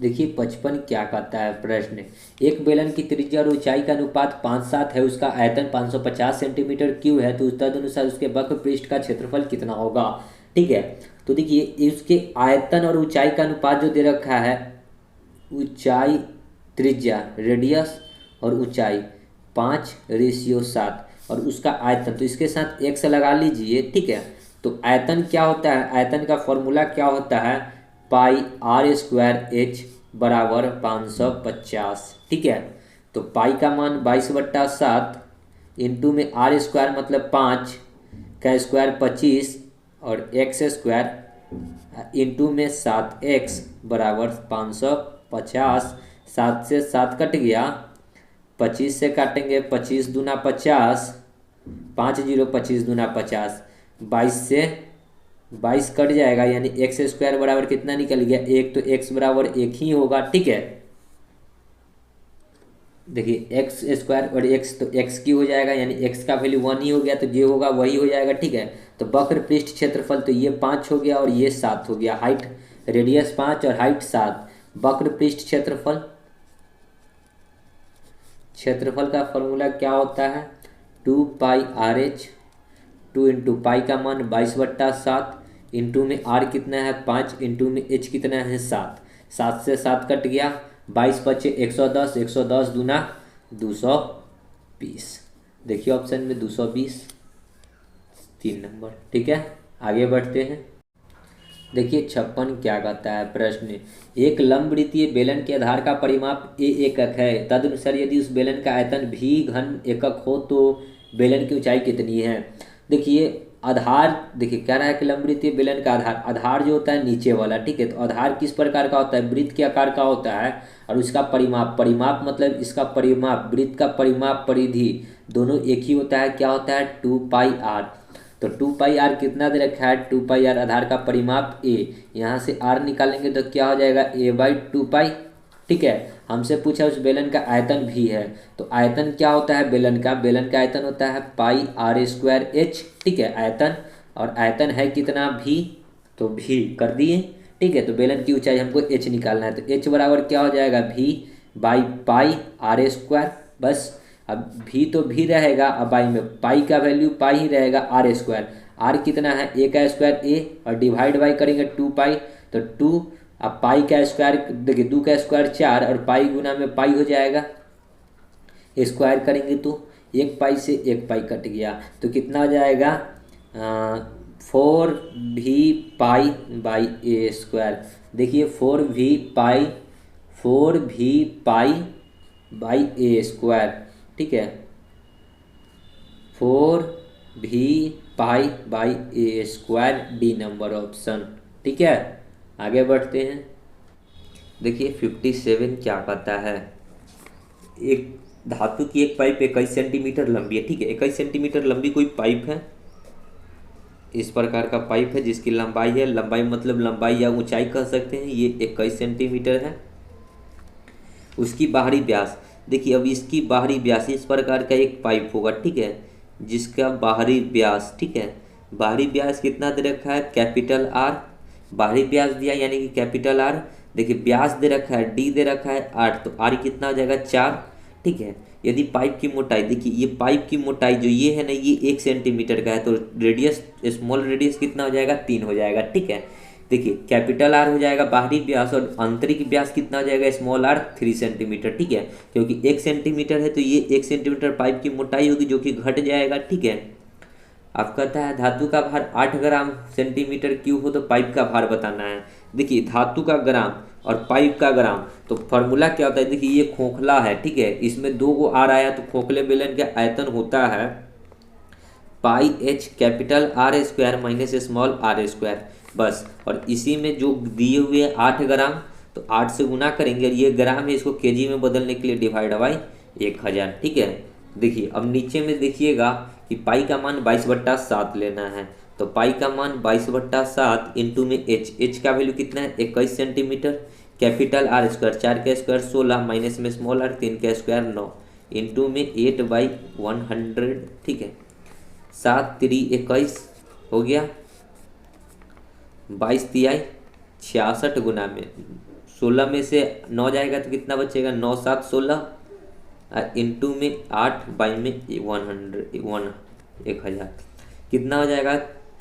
देखिए 55 क्या कहता है प्रश्न, एक बेलन की त्रिज्या और ऊंचाई का अनुपात 5:7 है, उसका आयतन 550 सेंटीमीटर क्यूब है, तो तदनुसार उसके वक्र पृष्ठ का क्षेत्रफल कितना होगा। ठीक है, तो देखिए उसके आयतन और ऊंचाई का अनुपात जो दे रखा है, ऊंचाई त्रिज्या रेडियस और ऊंचाई 5:7 और उसका आयतन, तो इसके साथ x लगा लीजिए। ठीक है, तो आयतन क्या होता है, आयतन का फॉर्मूला क्या होता है, पाई r² h बराबर 550। ठीक है, तो पाई का मान 22/7 इंटू में r² मतलब 5 का स्क्वायर 25 और x² इंटू में 7x बराबर 550। 7 से 7 कट गया, 25 से काटेंगे, 25 दूना 50, 5 0 25 दूना 50, 22 से 22 कट जाएगा, यानी x² बराबर कितना निकल गया 1, तो x बराबर 1 ही होगा। ठीक है, देखिए x² और x, तो x की हो जाएगा, यानी x का वैल्यू 1 ही हो गया, तो जो होगा वही हो जाएगा। ठीक है, तो वक्र पृष्ठ क्षेत्रफल तो ये 5 हो गया और ये 7 हो गया, हाइट रेडियस 5 और हाइट 7, वक्र पृष्ठ क्षेत्रफल, क्षेत्रफल का फॉर्मूला क्या होता है, 2 पाई r h, 2 इंटू पाई का मान 22/7 इंटू में r कितना है 5 इंटू में h कितना है 7, 7 से 7 कट गया, 22 बचे 110, 110 दूना 220, देखिए ऑप्शन में 220 3 नंबर। ठीक है, आगे बढ़ते हैं। देखिए 56 क्या कहता है प्रश्न, एक लंबवृत्तीय बेलन के आधार का परिमाप a एकक है, तदनुसार यदि उस बेलन का आयतन v घन एकक हो तो बेलन की ऊंचाई कितनी है। देखिए आधार, देखिए कह रहा है कि लंबवृत्तीय बेलन का आधार, आधार जो होता है नीचे वाला। ठीक है, तो आधार किस प्रकार का होता है, वृत्त के आकार का होता है, और उसका परिमाप, परिमाप मतलब इसका परिमाप, वृत्त का परिमाप परिधि दोनों एक ही होता है, क्या होता है 2 पाई r। तो 2 पाई r कितना दे रखा है, 2 पाई r आधार का परिमाप a, यहाँ से r निकालेंगे तो क्या हो जाएगा a/2 पाई। ठीक है, हमसे पूछा उस बेलन का आयतन भी है, तो आयतन क्या होता है बेलन का, बेलन का आयतन होता है पाई r²h। ठीक है, आयतन, और आयतन है कितना भी, तो भी कर दिए। ठीक है, तो बेलन की ऊंचाई हमको h निकालना है, तो h बराबर क्या हो जाएगा v/पाई r², बस। अब भी तो भी रहेगा, अब बाई में पाई का वैल्यू पाई ही रहेगा, r², r कितना है a का स्क्वायर a, और डिवाइड बाई करेंगे 2 पाई, तो 2, अब पाई का स्क्वायर, देखिए 2 का स्क्वायर 4 और पाई गुना में पाई हो जाएगा, स्क्वायर करेंगे तो 1 पाई से 1 पाई कट गया, तो कितना हो जाएगा 4v/a²। देखिए 4v/a²। ठीक है, 4v/a² डी नंबर ऑप्शन। ठीक है, आगे बढ़ते हैं। देखिए 57 क्या कहता है, एक धातु की एक पाइप 21 सेंटीमीटर लंबी है, ठीक है। 21 सेंटीमीटर लंबी कोई पाइप है, इस प्रकार का पाइप है जिसकी लंबाई है, लंबाई मतलब लंबाई या ऊंचाई कह सकते हैं, ये 21 सेंटीमीटर है। उसकी बाहरी व्यास, देखिए अब इसकी बाहरी व्यास, इस प्रकार का एक पाइप होगा, ठीक है, जिसका बाहरी व्यास, ठीक है, बाहरी व्यास कितना दे रखा है, कैपिटल आर, बाहरी व्यास दिया यानी कि कैपिटल आर। देखिए व्यास दे रखा है डी, दे रखा है 8, तो आर कितना हो जाएगा 4, ठीक है। यदि पाइप की मोटाई, देखिए ये पाइप की मोटाई जो ये है ना, ये 1 सेंटीमीटर का है, तो रेडियस, स्मॉल रेडियस कितना हो जाएगा, 3 हो जाएगा, ठीक है। देखिए कैपिटल आर हो जाएगा बाहरी व्यास, और आंतरिक व्यास कितना हो जाएगा, स्मॉल आर 3 सेंटीमीटर, ठीक है। क्योंकि 1 सेंटीमीटर है तो ये 1 सेंटीमीटर पाइप की मोटाई होगी, जो कि घट जाएगा, ठीक है। अब कहता है धातु का भार 8 ग्राम सेंटीमीटर क्यूब हो तो पाइप का भार बताना है। देखिए धातु का ग्राम और पाइप का ग्राम, तो फॉर्मूला क्या होता है, देखिए ये खोखला है, ठीक है, इसमें 2 को आर आया, तो खोखले बेलन का आयतन होता है pi H capital R square minus small R square, बस। और इसी में जो दिए हुए 8 ग्राम, तो 8 से गुना करेंगे, और ये ग्राम है, इसको केजी में बदलने के लिए डिवाइड बाई 1000, ठीक है। देखिए अब नीचे में देखिएगा कि पाई का मान 22/7 लेना है, तो पाई का मान 22/7 इंटू में एच का वैल्यू कितना है 21 सेंटीमीटर, कैपिटल आर स्क्वायर 4 का स्क्वायर 16 माइनस में स्मॉल आर 3 का स्क्वायर 9 इंटू में 8/100, ठीक है। 7 3 21 हो गया, 22 तिहाई 66 गुना में 16 में से 9 जाएगा तो कितना बचेगा, 9 7 16 इंटू में 8 बाई में 1000 कितना हो जाएगा,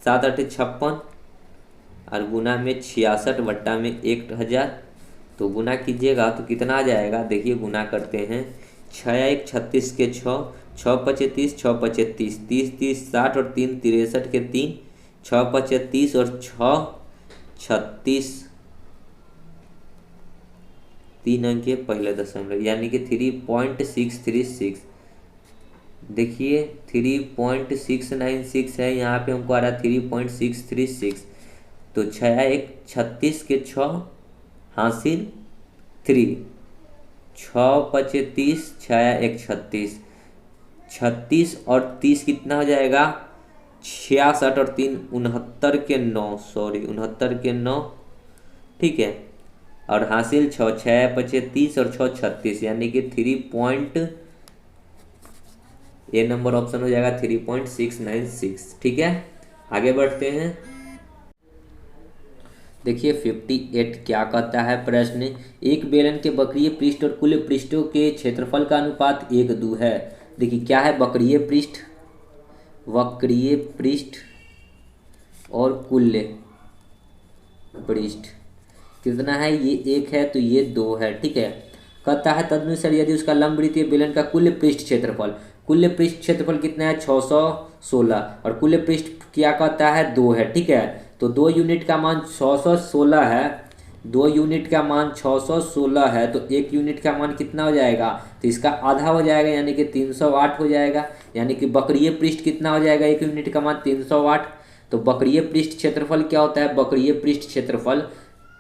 7 8 56 और गुना में 66 बट्टा में 1000, तो गुना कीजिएगा तो कितना आ जाएगा, देखिए गुना करते हैं, 6 1 36 के 6 6 5 30 6 5 30 30 30 60 और 3 63 के 3 6 5 30 और 6 36, 3 अंक के पहले दशमलव यानी कि 3.636। देखिए 3.696 है, यहाँ पे हमको आ रहा है 3.636, तो 6 1 36 के 6 हासिल 3, 6 5 30 6 1 36, 36 और 30 कितना हो जाएगा 66 और 3 69 के 9, सॉरी 69 के 9, ठीक है। और हासिल 6 6 5 30 और 6 36 यानी कि 3. ये नंबर ऑप्शन हो जाएगा 3.696, ठीक है। आगे बढ़ते हैं। देखिए 58 क्या कहता है प्रश्न, एक बेलन के वक्रीय पृष्ठ और कुल पृष्ठों के क्षेत्रफल का अनुपात 1:2 है। देखिए क्या है, वक्रीय पृष्ठ, वक्रीय पृष्ठ और कुल पृष्ठ कितना है, ये 1 है तो ये 2 है, ठीक है। कहता है तदनुसार यदि उसका लंबवृत्तीय बेलन का कुल पृष्ठ क्षेत्रफल, कुल पृष्ठ क्षेत्रफल कितना है 616, और कुल पृष्ठ क्या कहता है 2 है, ठीक है। तो 2 यूनिट का मान 616 है, 2 यूनिट का मान 616 है, तो 1 यूनिट का मान कितना हो जाएगा, तो इसका आधा हो जाएगा यानी कि 308 हो जाएगा, यानी कि वक्रीय पृष्ठ कितना हो जाएगा, 1 यूनिट का मान 308। तो वक्रीय पृष्ठ क्षेत्रफल क्या होता है, वक्रीय पृष्ठ क्षेत्रफल,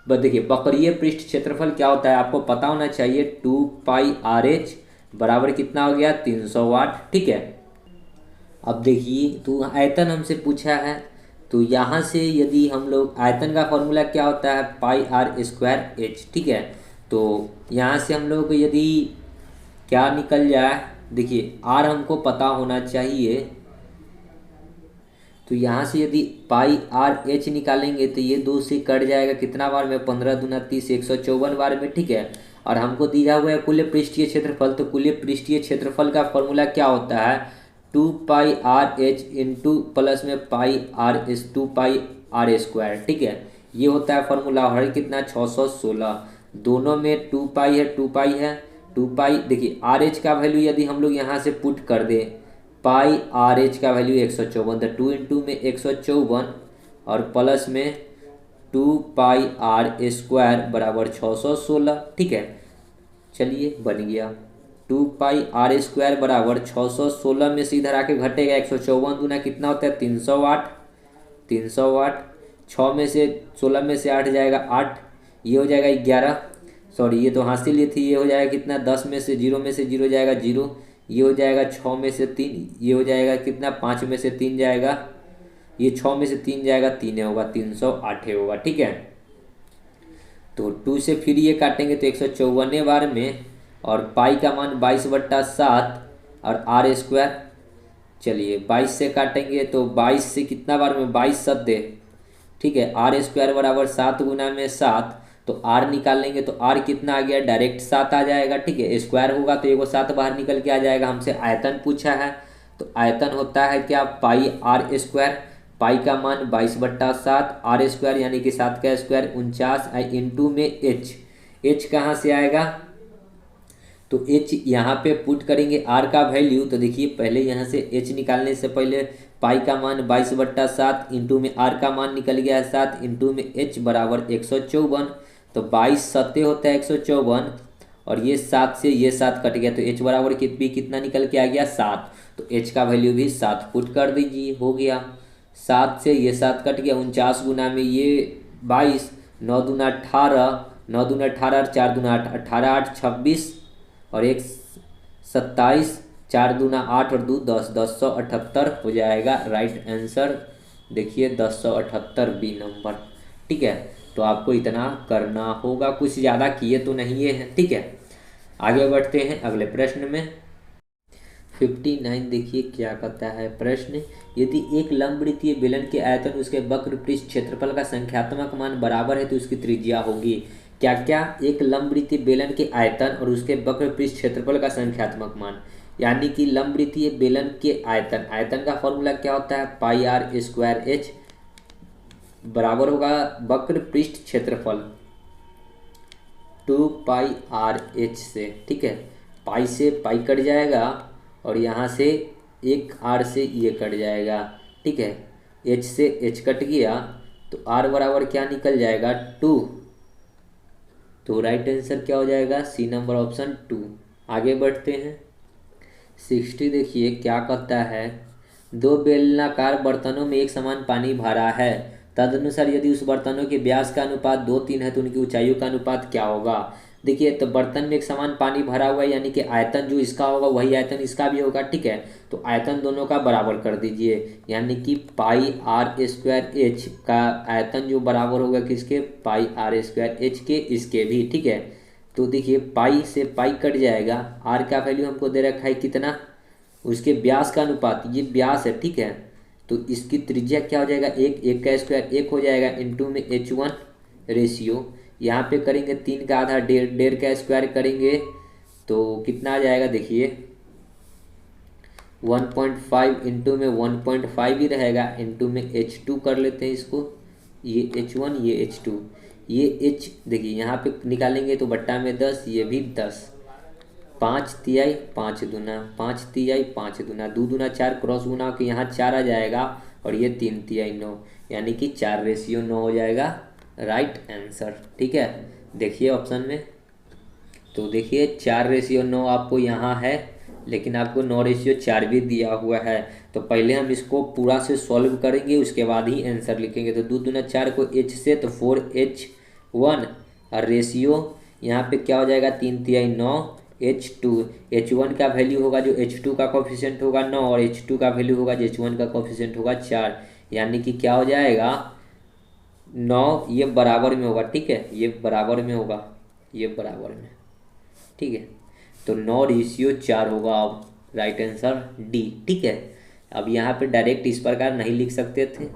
देखिए वक्रीय पृष्ठ क्षेत्रफल क्या होता है आपको पता होना चाहिए, 2πRh बराबर कितना हो गया 308, ठीक है। अब देखिए तो आयतन हमसे पूछा है, तो यहाँ से यदि हम लोग आयतन का फॉर्मूला क्या होता है πr²h, ठीक है। तो यहाँ से हम लोग यदि क्या निकल जाए, देखिए r हमको पता होना चाहिए, तो यहाँ से यदि πRh निकालेंगे तो ये 2 से कट जाएगा, कितना बार में 15 दूना 30 154 बार में, ठीक है। और हमको दिया हुआ है कुल पृष्ठीय क्षेत्रफल, तो कुल पृष्ठीय क्षेत्रफल का फॉर्मूला क्या होता है 2πRh इंटू प्लस में 2πr², ठीक है। ये होता है फॉर्मूला, हर कितना 616, दोनों में 2π है 2π है 2π। देखिए RH का वैल्यू यदि हम लोग यहाँ से पुट कर दें, πRh का वैल्यू 154, तो 2 इंटू में 154 और प्लस में 2πr² बराबर 616, ठीक है। चलिए बन गया 2πr² बराबर 616 में से इधर आके घटेगा 154 दूना कितना होता है 308, 308, 6 में से 16 में से 8 जाएगा 8, ये हो जाएगा 11, सॉरी ये तो हासिल ये थी, ये हो जाएगा कितना, 10 में से 0 जाएगा 0, ये हो जाएगा 6 में से 3, ये हो जाएगा कितना, 5 में से 3 जाएगा, ये 6 में से 3 जाएगा 3 होगा, 308 होगा। ठीक है, तो 2 से फिर ये काटेंगे तो 154 बार में, और पाई का मान 22/7 और आर स्क्वायर। चलिए 22 से काटेंगे तो 22 से कितना बार में, 22 सत्ते, ठीक है, आर स्क्वायर बराबर 7 गुना में 7, तो आर निकाल लेंगे तो आर कितना आ गया, डायरेक्ट 7 आ जाएगा। ठीक है, स्क्वायर होगा तो एगो 7 बाहर निकल के आ जाएगा। हमसे आयतन पूछा है, तो आयतन होता है क्या, पाई आर स्क्वायर। पाई का मान 22/7, आर स्क्वायर यानी कि 7 का स्क्वायर 49, इंटू में एच। एच कहाँ से आएगा, तो एच यहाँ पे पुट करेंगे आर का वैल्यू। तो देखिए पहले यहाँ से एच निकालने से पहले पाई का मान 22/7 इंटू में आर का मान निकल गया है 7, इंटू में एच बराबर 154। तो 22 सत्ते होता है 154, और ये 7 से ये 7 कट गया तो एच बराबर कितना निकल के आ गया, 7। तो एच का वैल्यू भी 7 पुट कर दीजिए, हो गया। 7 से ये 7 कट गया, 49 गुना में ये 22, 9 दूना 18, 9 दूना 18, 4 दूना 8, 18 8 26, और 1 27, 4 दूना 8 और 2 10, 1078 हो जाएगा राइट आंसर। देखिए 1078 बी नंबर। ठीक है, तो आपको इतना करना होगा, कुछ ज़्यादा किए तो नहीं है। ठीक है, आगे बढ़ते हैं अगले प्रश्न में। 59 देखिए क्या कहता है प्रश्न, यदि एक लंबवृत्तीय बेलन के आयतन उसके वक्र पृष्ठ क्षेत्रफल का संख्यात्मक मान बराबर है तो उसकी त्रिज्या होगी। क्या क्या, एक लंबवृत्तीय बेलन के आयतन और उसके वक्र पृष्ठ क्षेत्रफल का संख्यात्मक मान, यानी कि लंबवृत्तीय बेलन के आयतन, आयतन का फॉर्मूला क्या होता है, पाई आर स्क्वायर एच बराबर होगा वक्र पृष्ठ क्षेत्रफल 2 पाई आर एच से। ठीक है, पाई से पाई कट जाएगा और यहाँ से एक आर से ये कट जाएगा। ठीक है, एच से एच कट गया तो आर बराबर क्या निकल जाएगा, 2। तो राइट आंसर क्या हो जाएगा, सी नंबर ऑप्शन 2। आगे बढ़ते हैं 60 देखिए क्या कहता है, दो बेलनाकार बर्तनों में एक समान पानी भरा है, तदनुसार यदि उस बर्तनों के व्यास का अनुपात 2-3 है तो उनकी ऊंचाइयों का अनुपात क्या होगा। देखिए तो बर्तन में एक समान पानी भरा हुआ है, यानी कि आयतन जो इसका होगा वही आयतन इसका भी होगा। ठीक है, तो आयतन दोनों का बराबर कर दीजिए, यानी कि पाई आर स्क्वायर एच का आयतन जो बराबर होगा किसके, पाई आर स्क्वायर एच के, इसके भी। ठीक है, तो देखिए पाई से पाई कट जाएगा, आर का वैल्यू हमको दे रखा है कितना, उसके व्यास का अनुपात, ये व्यास है। ठीक है, तो इसकी त्रिज्या क्या हो जाएगा, एक का स्क्वायर 1 हो जाएगा, इंटू में H1 रेशियो, यहाँ पे करेंगे 3 का आधा 1.5 का स्क्वायर करेंगे तो कितना आ जाएगा, देखिए 1.5 इंटू में 1.5 ही रहेगा, इंटू में H2 कर लेते हैं इसको, ये H1 ये H2, ये H देखिए यहाँ पे निकालेंगे तो बट्टा में 10, ये भी 10, 5 तिहाई 5 दूना, 5 तिहाई 5 दूना, 2 दूना 4, क्रॉस गुना के यहाँ 4 आ जाएगा, और ये 3 तिहाई 9, यानी कि 4:9 हो जाएगा राइट आंसर। ठीक है, देखिए ऑप्शन में, तो देखिए 4:9 आपको यहाँ है, लेकिन आपको 9:4 भी दिया हुआ है। तो पहले हम इसको पूरा से सॉल्व करेंगे, उसके बाद ही आंसर लिखेंगे। तो 2 दूना 4 को H से तो 4H1, और रेशियो यहाँ पे क्या हो जाएगा, 3 तिहाई 9, H2, H1 का वैल्यू होगा जो H2 का कोफिशिएंट होगा 9, और H2 का वैल्यू होगा जो H1 का कोफिशिएंट होगा 4, यानी कि क्या हो जाएगा 9, ये बराबर में होगा। ठीक है, ये बराबर में होगा, ये बराबर में। ठीक है, तो 9:4 होगा अब राइट आंसर डी। ठीक है, अब यहाँ पे डायरेक्ट इस प्रकार नहीं लिख सकते थे,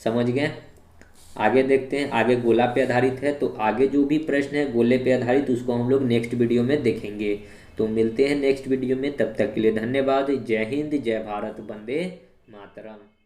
समझ गए। आगे देखते हैं, आगे गोला पे आधारित है, तो आगे जो भी प्रश्न है गोले पे आधारित उसको हम लोग नेक्स्ट वीडियो में देखेंगे। तो मिलते हैं नेक्स्ट वीडियो में, तब तक के लिए धन्यवाद। जय हिंद, जय भारत, वंदे मातरम।